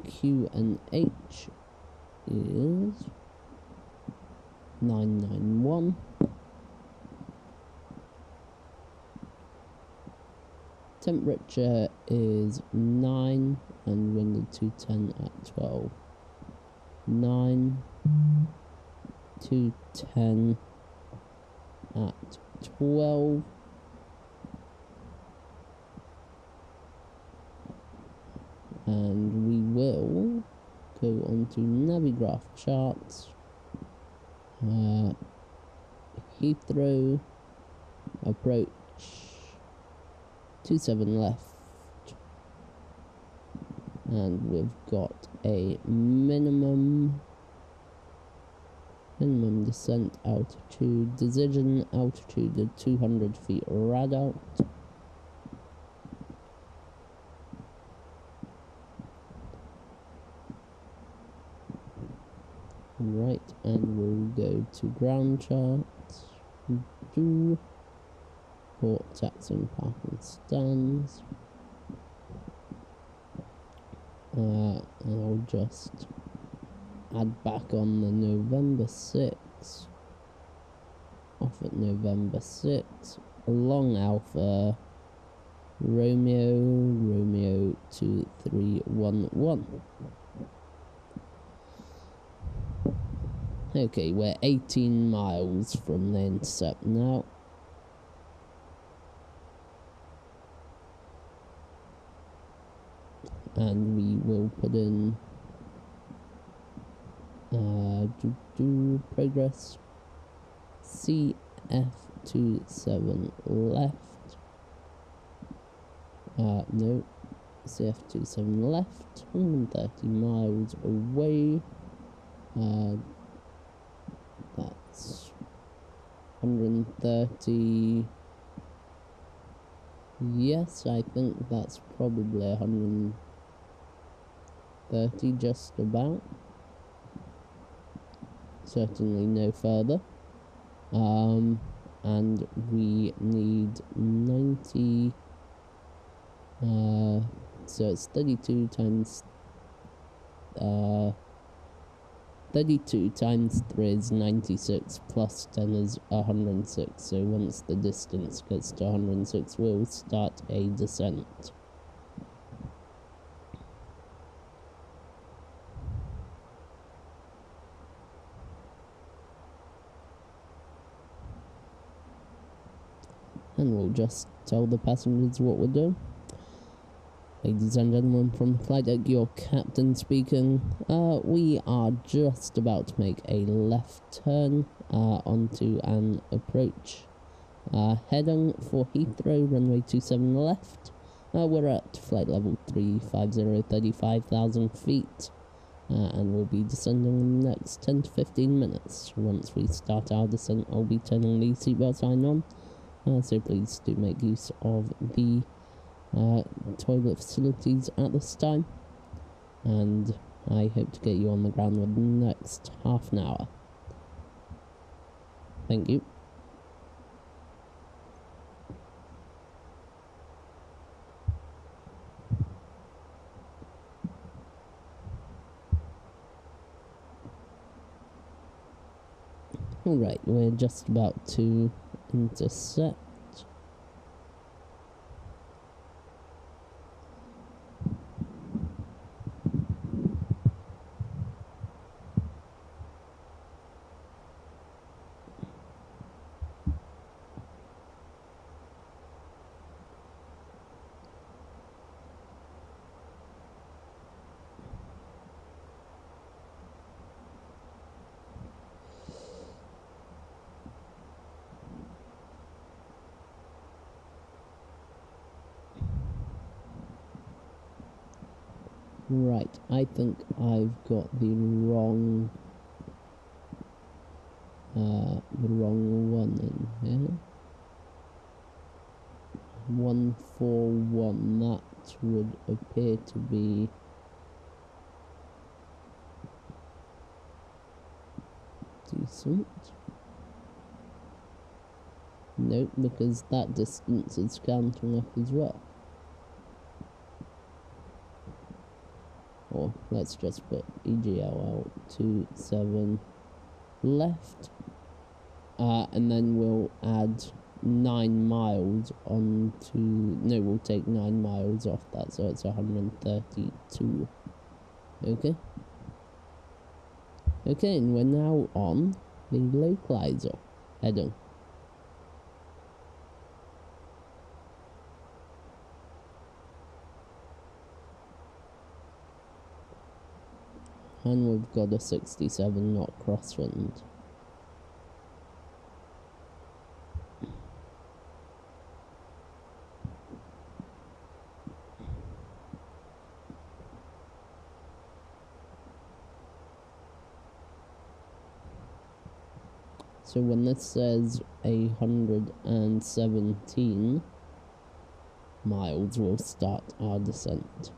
Q and H is 991. Temperature is 9 and wind 210 at 12. 9, 210 at 12. And we will go on to Navigraph charts. Heathrow, approach 27 left, and we've got a minimum descent altitude, decision altitude of 200 feet rad out. Right, and we'll go to ground charts. Port, taxing, parking stands. I'll just add back on the November 6. Off at November 6. Along Alpha, Romeo 2311. Okay, we're 18 miles from the intercept now. And we will put in progress CF27 left. No, CF27 left, 130 miles away. That's 130. Yes, I think that's probably 130, just about. Certainly no further. And we need 90. So it's 32 times 32 times 3 is 96, plus 10 is 106, so once the distance gets to 106, we'll start a descent. And we'll just tell the passengers what we're doing. Ladies and gentlemen, from flight deck, your captain speaking. We are just about to make a left turn onto an approach. Heading for Heathrow, runway 27 left. We're at flight level 350, 35,000 feet. And we'll be descending in the next 10 to 15 minutes. Once we start our descent, I'll be turning the seatbelt sign on. So please do make use of the toilet facilities at this time, and I hope to get you on the ground within the next half an hour. Thank you. Alright, we're just about to intercept. Right, I think I've got the wrong one in here. 141, that would appear to be decent. Nope, because that distance is counting up as well. Or let's just put EGL out 27 left, and then we'll add 9 miles onto. No, we'll take 9 miles off that, so it's 132. Okay. Okay, and we're now on the localizer heading. And we've got a 67 knot crosswind. So when this says 117 miles, we'll start our descent.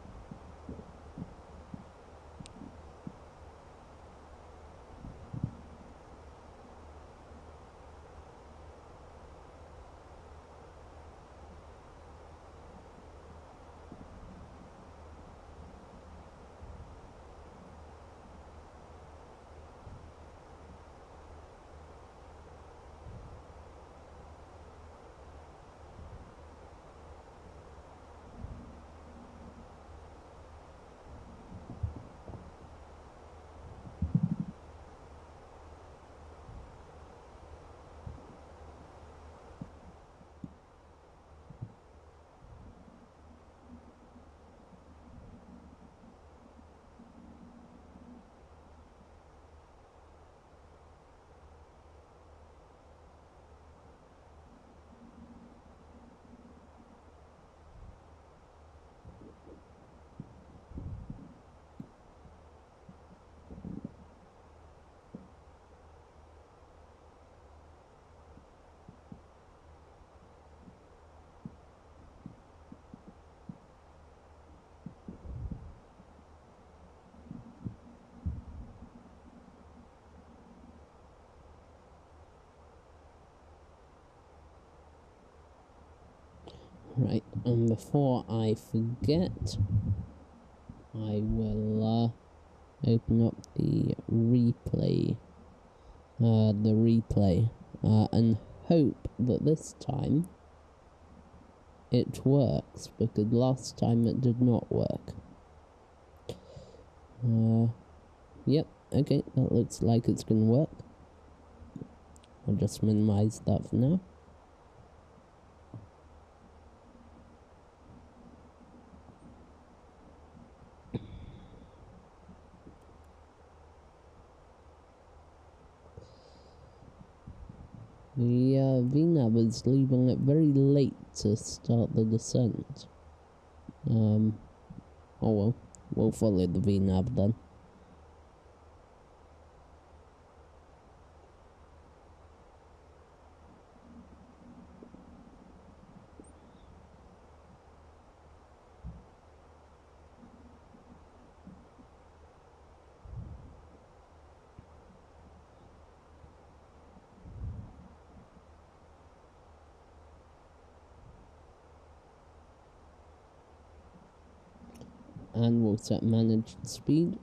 Right, and before I forget, I will open up the replay, and hope that this time it works, because last time it did not work. Yep, okay, that looks like it's gonna work. I'll just minimize that for now. The VNAV is leaving it very late to start the descent. Oh well, we'll follow the VNAV then. And we'll set managed speed.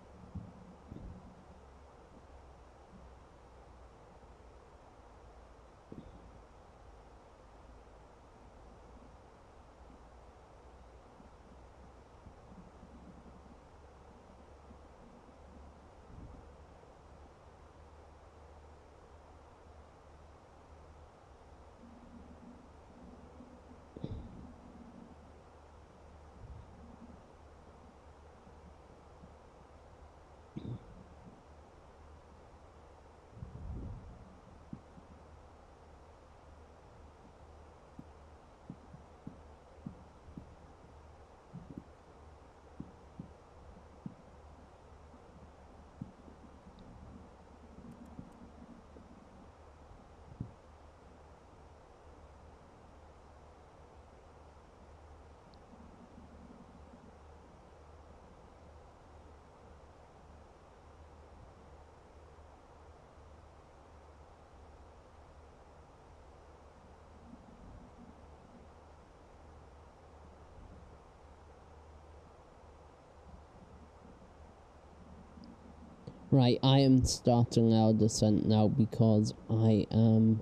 Right, I am starting our descent now because I am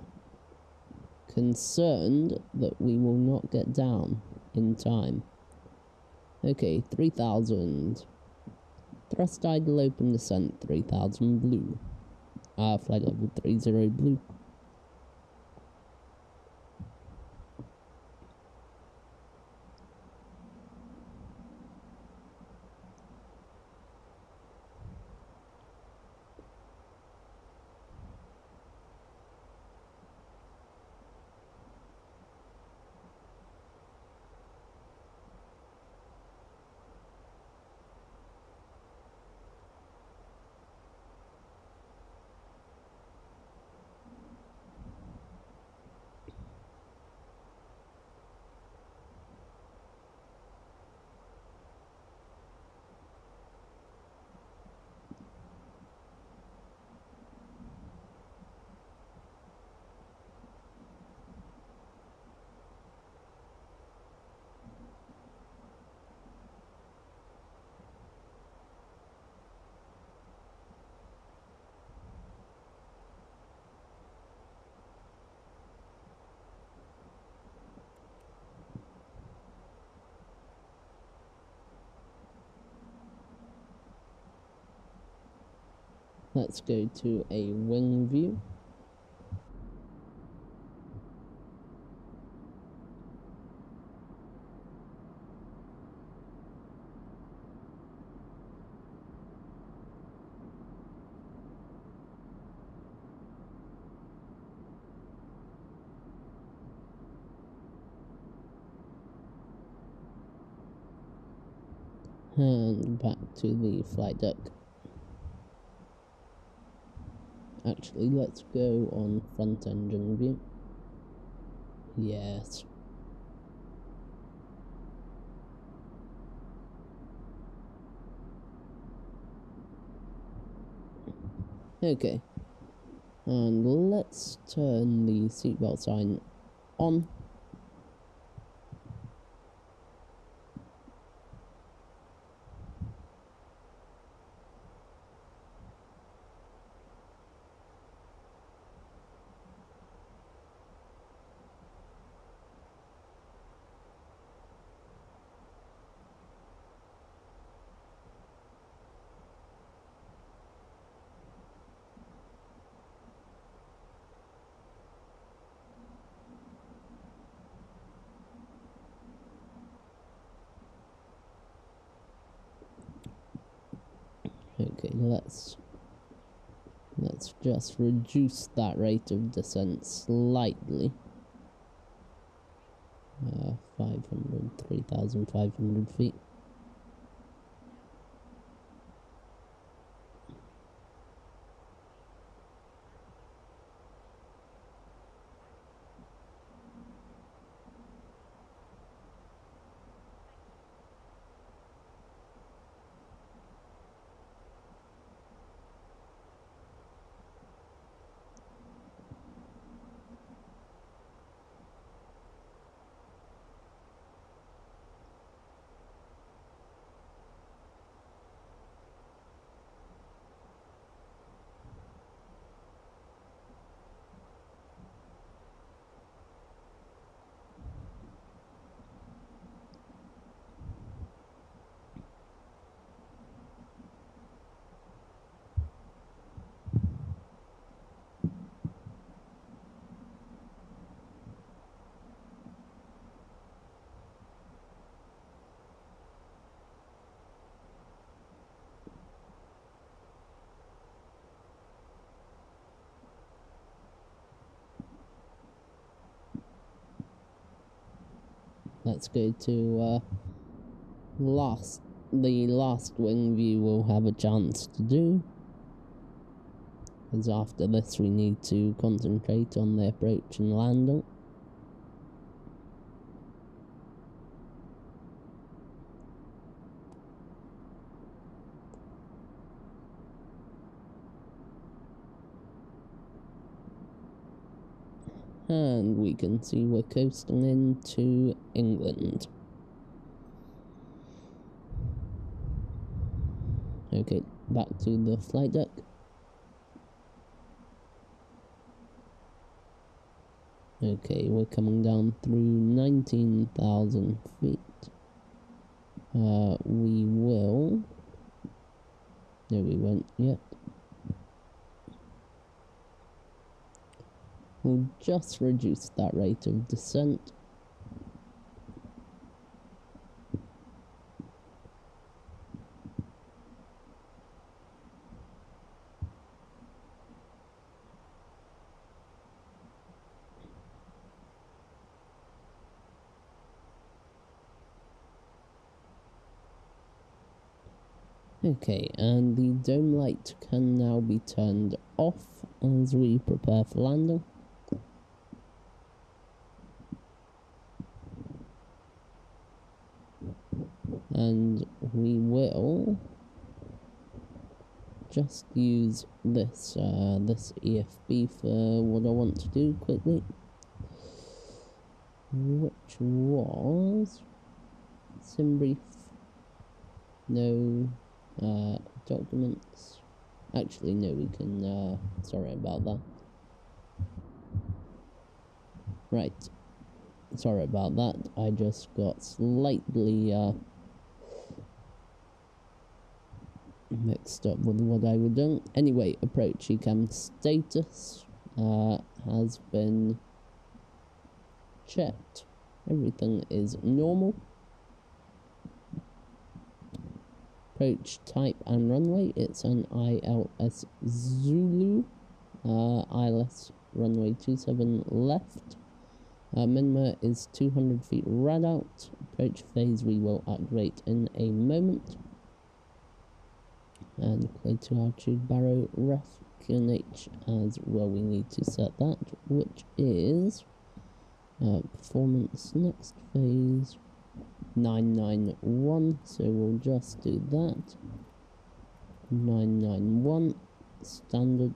concerned that we will not get down in time. Okay, 3000. Thrust idle open descent, 3000 blue. Flight level 30 blue. Let's go to a wing view. And back to the flight deck. Actually, let's go on front engine view. Yes. Okay. And let's turn the seatbelt sign on. let's just reduce that rate of descent slightly. 3,500 feet. Let's go to the last wing view we'll have a chance to do, because after this we need to concentrate on the approach and landing. And we can see we're coasting into England. Okay, back to the flight deck. Okay, we're coming down through 19,000 feet. We will... No, we won't yet. We'll just reduce that rate of descent. Okay, and the dome light can now be turned off as we prepare for landing. And we will just use this this EFB for what I want to do quickly, which was sim brief. No documents. Actually, no, we can. Sorry about that. Right. Sorry about that. I just got slightly mixed up with what I was doing. Anyway, approach ECAM status has been checked. Everything is normal. Approach type and runway, it's an ILS Zulu, ILS runway 27 left. Minima is 200 feet rad out. Approach phase we will activate in a moment. And clear to altitude barrow ref QNH as well, we need to set that, which is performance next phase 991, so we'll just do that. 991 standard.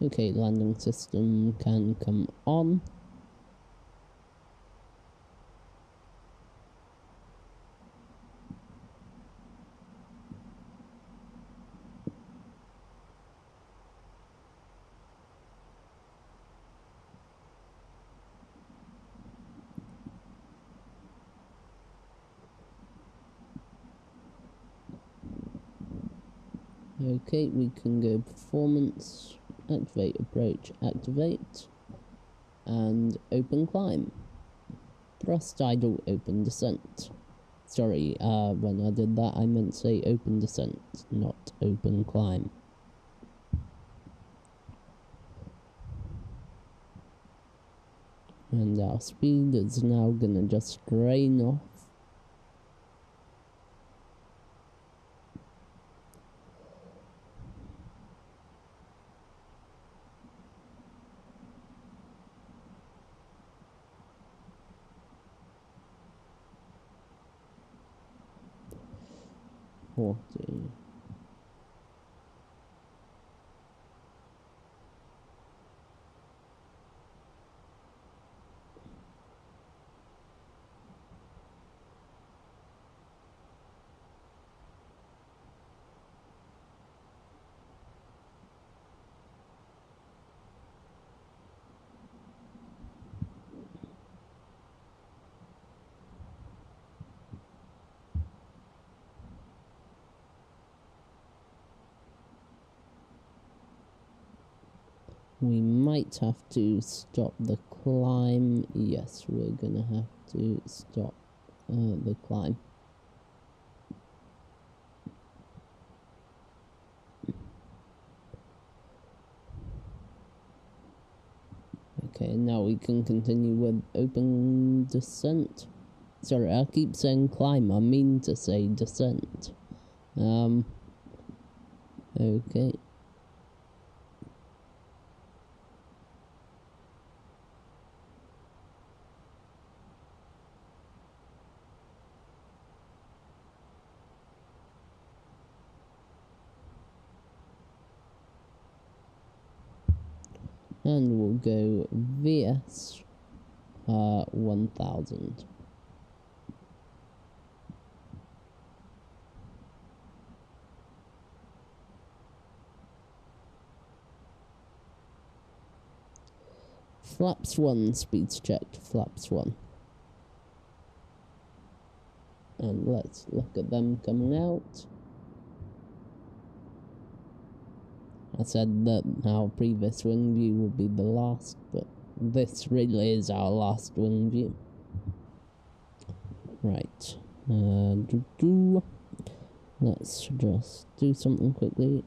Okay, landing system can come on. Okay, we can go performance, activate approach, activate, and open climb. Thrust idle, open descent. Sorry, when I did that I meant to say open descent, not open climb. And our speed is now gonna just drain off. $40. We might have to stop the climb. Yes, we're gonna have to stop the climb. Okay, now we can continue with open descent. Sorry, I keep saying climb, I mean to say descent. Okay. And we'll go VS 1000. Flaps 1, speeds checked, flaps 1. And let's look at them coming out. I said that our previous wing view would be the last, but this really is our last wing view. Right. Let's just do something quickly.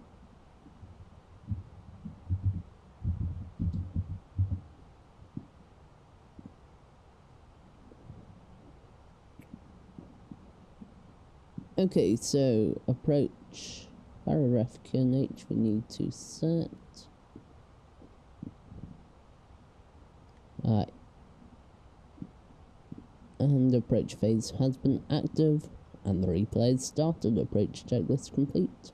Okay, so approach paragraph QNH we need to set. And approach phase has been active, and the replay has started. Approach checklist complete.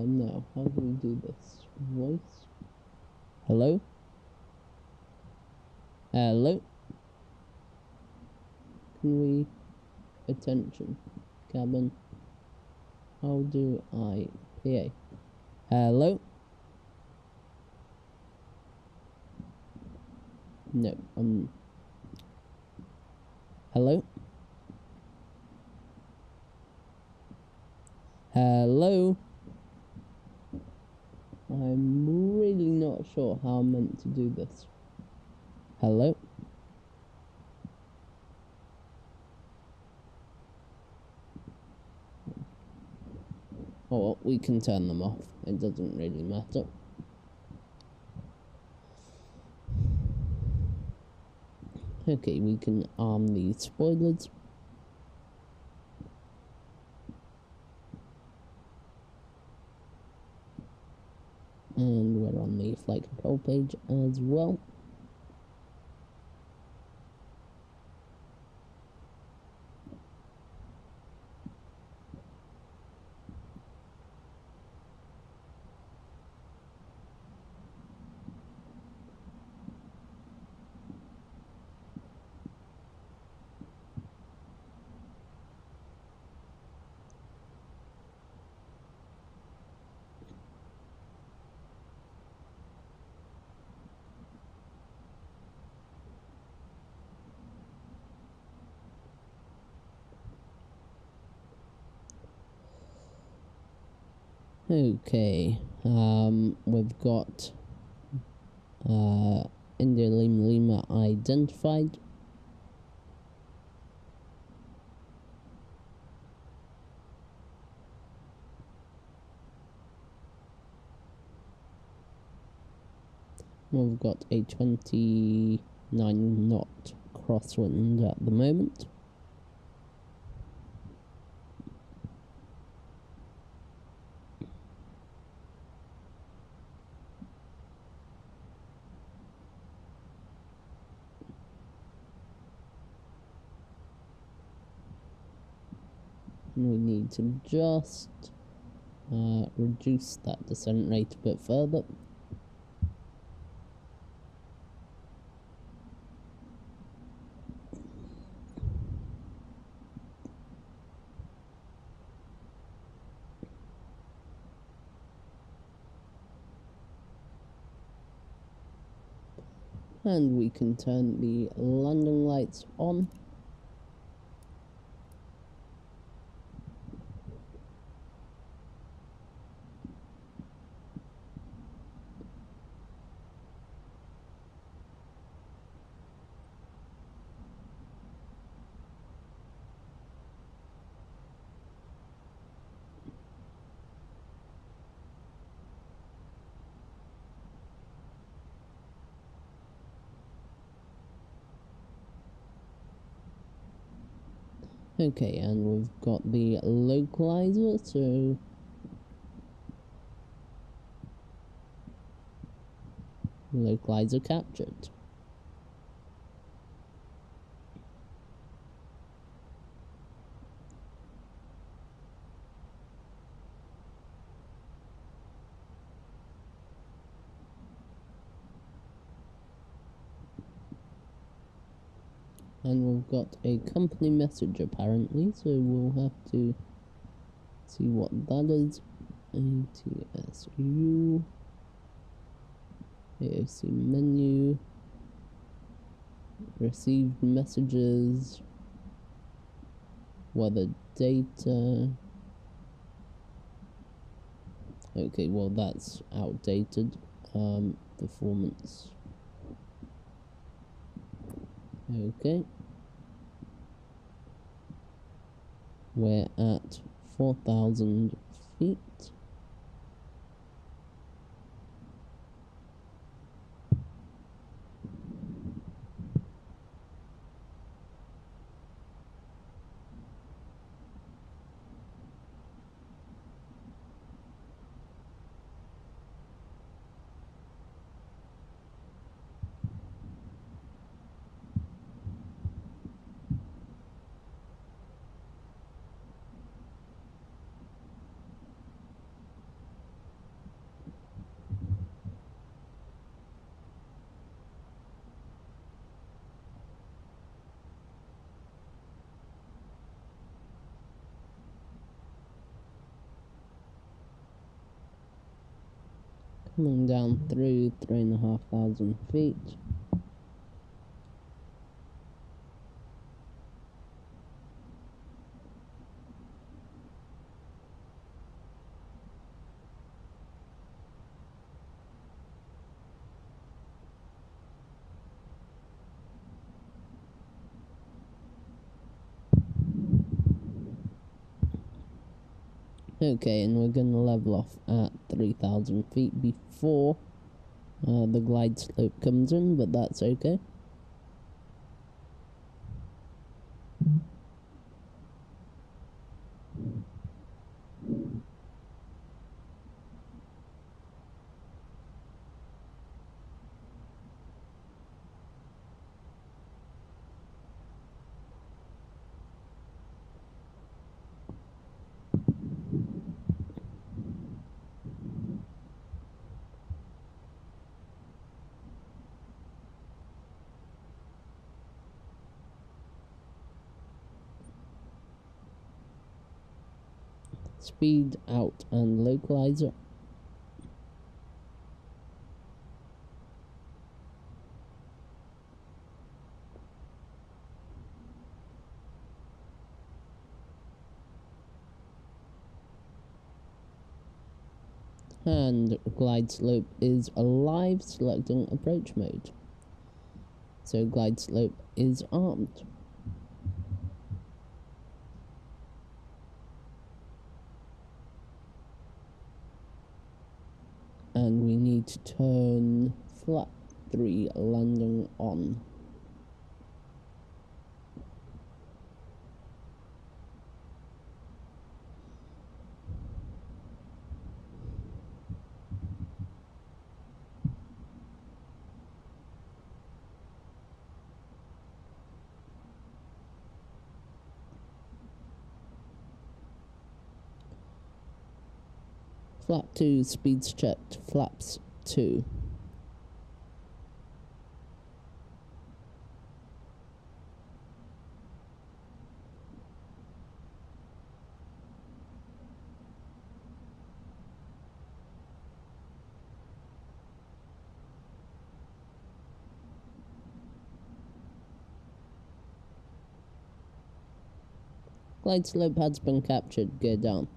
No, how do we do this? Voice? Hello? Hello? Can we... Attention. Cabin. How do I... PA? Hello? No, Hello? Hello? I'm really not sure how I'm meant to do this. Hello? Or we can turn them off. It doesn't really matter. Okay, we can arm the spoilers. And we're on the flight control page as well. Okay, we've got India Lima Lima identified. We've got a 29 knot crosswind at the moment. We need to just reduce that descent rate a bit further. And we can turn the landing lights on. Okay, and we've got the localizer, so localizer captured. And we've got a company message apparently, so we'll have to see what that is. ATSU AOC menu, received messages, weather data. Okay, well that's outdated. Performance. Okay. We're at 4,000 feet. Coming down through 3,500 feet. Okay, and we're going to level off at 3,000 feet before the glide slope comes in, but that's okay. Speed out and localizer. And glide slope is alive, selecting approach mode. So glide slope is armed. And we need to turn flap 3 landing on. Flap 2 speeds checked, flaps 2. Glide slope has been captured, gear down.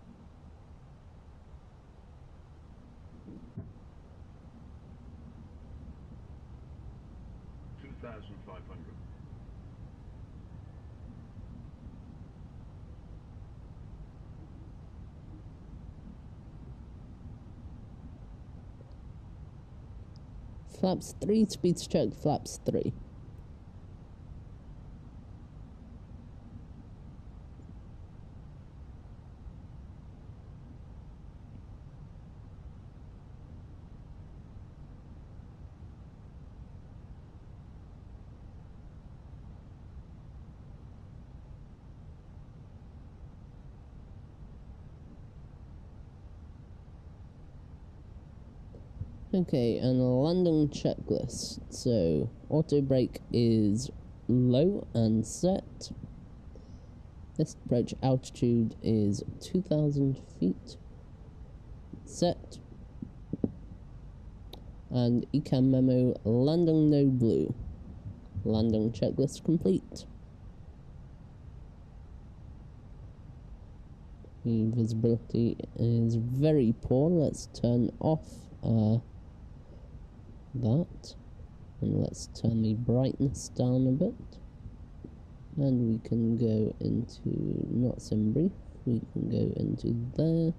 Flaps 3, speeds checked, flaps 3. Okay, and a landing checklist. So, auto brake is low and set. This approach altitude is 2,000 feet. Set. And ECAM memo, landing no blue. Landing checklist complete. The visibility is very poor. Let's turn off that, and let's turn the brightness down a bit, and we can go into not sim brief, we can go into there.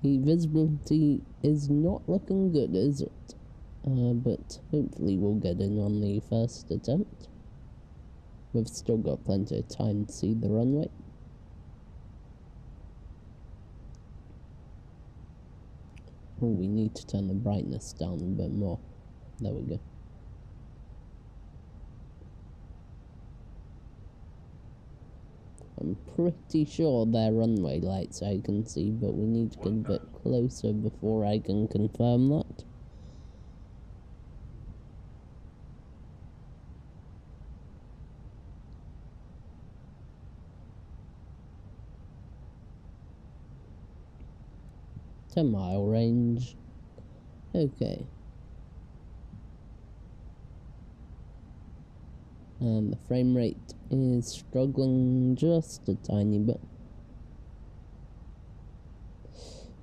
The visibility is not looking good, is it? But hopefully we'll get in on the first attempt. We've still got plenty of time to see the runway. Oh, we need to turn the brightness down a bit more. There we go. I'm pretty sure they're runway lights I can see, but we need to get a bit closer before I can confirm that. Mile range. Okay. And the frame rate is struggling just a tiny bit.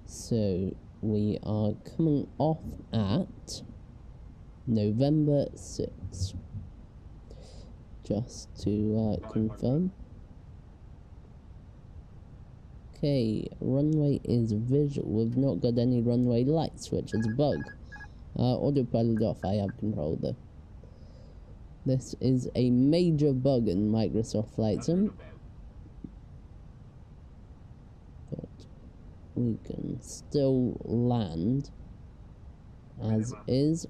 So we are coming off at November 6th. Just to confirm. Okay, runway is visual. We've not got any runway lights, which is a bug. Autopilot off, I have control though. This is a major bug in Microsoft Flight Sim. But we can still land as is.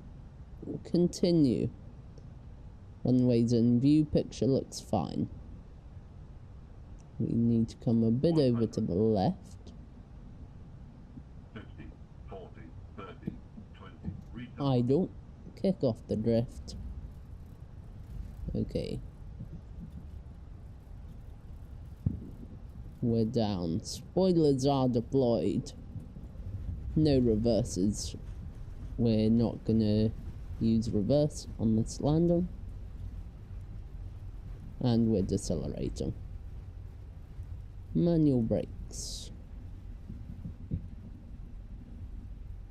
Continue. Runways in view, picture looks fine. We need to come a bit over to the left. 50, 40, 30, 20, Idle. Kick off the drift. Okay. We're down. Spoilers are deployed. No reverses. We're not gonna use reverse on this landing. And we're decelerating. Manual brakes.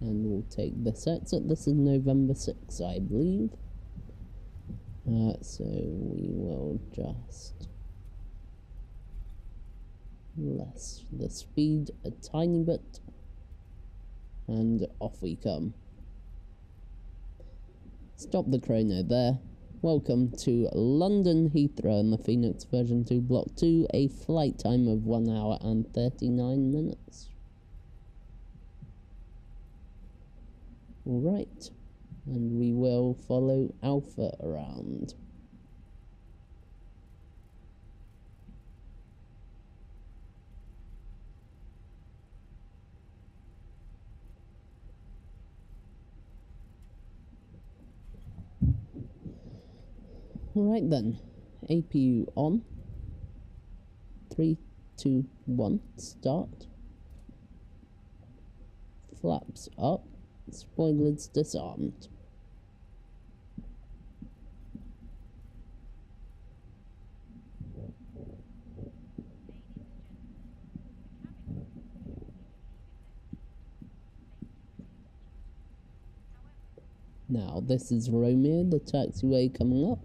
And we'll take this exit. This is November 6th, I believe. So we will just less the speed a tiny bit, and off we come. Stop the chrono there. Welcome to London Heathrow in the FENIX version 2 Block 2, a flight time of 1 hour and 39 minutes. Alright, and we will follow Alpha around. Alright then, APU on. 3, 2, 1, start. Flaps up. Spoilers disarmed. Now, this is Romeo, the taxiway coming up.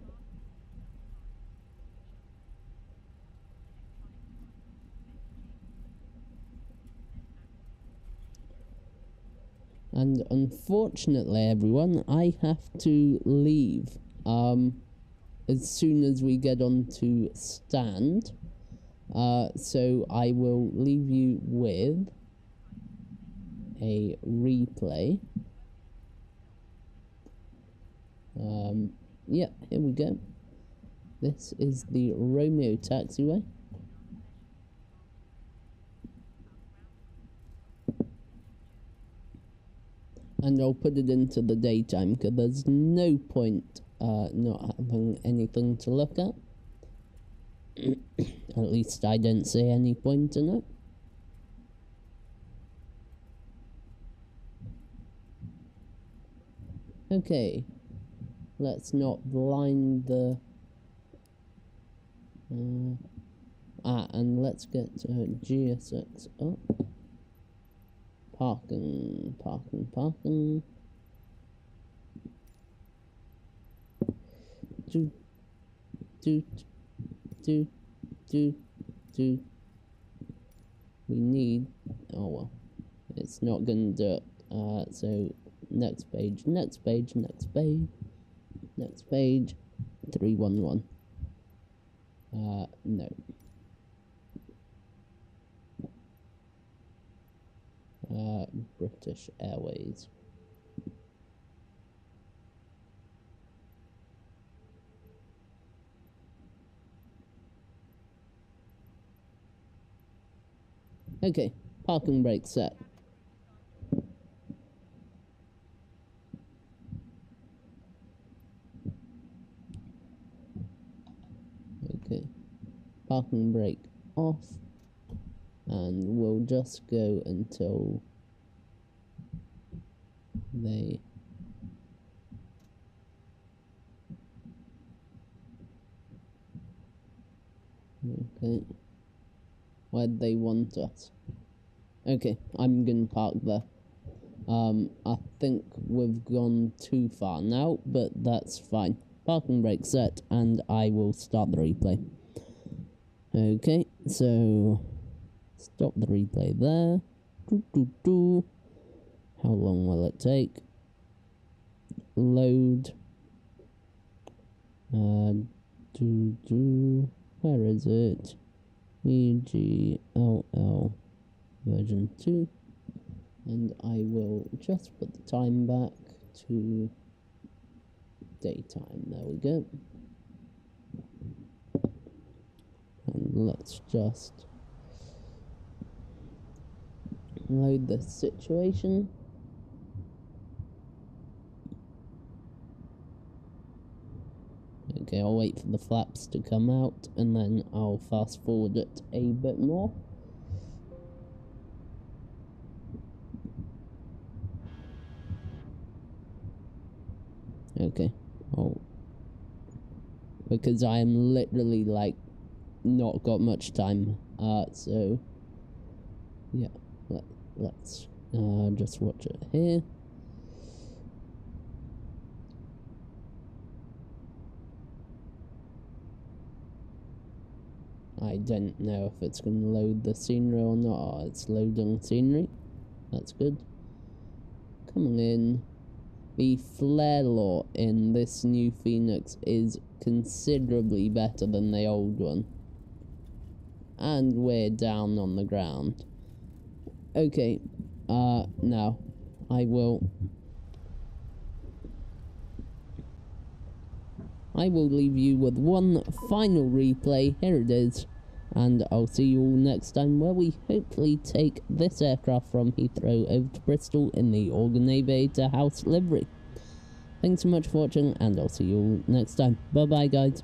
And unfortunately, everyone, I have to leave as soon as we get onto stand. So I will leave you with a replay. Yeah, here we go. This is the Romeo taxiway. And I'll put it into the daytime, because there's no point not having anything to look at. At least I don't see any point in it. Okay, let's not blind the... and let's get GSX up. Parking. We need, oh well, it's not gonna do it. So next page, 311. No. British Airways. Okay, parking brake set. Okay, parking brake off, and we'll just go until they okay. Where'd they want us? Okay, I'm gonna park there. I think we've gone too far now, but that's fine. Parking brake set, and I will start the replay. Okay, so stop the replay there. How long will it take? Load. Where is it? EGLL version 2. And I will just put the time back to daytime. There we go. And let's just load the situation. Okay, I'll wait for the flaps to come out, and then I'll fast forward it a bit more. Okay, oh, because I am literally, like, not got much time So yeah, let's just watch it here. I don't know if it's going to load the scenery or not. Oh, it's loading scenery. That's good. Coming in. The flare law in this new FENIX is considerably better than the old one. And we're down on the ground. Okay, now I will leave you with one final replay. Here it is. And I'll see you all next time, where we hopefully take this aircraft from Heathrow over to Bristol in the Organ Aviator House livery. Thanks so much for watching, and I'll see you all next time. Bye bye, guys.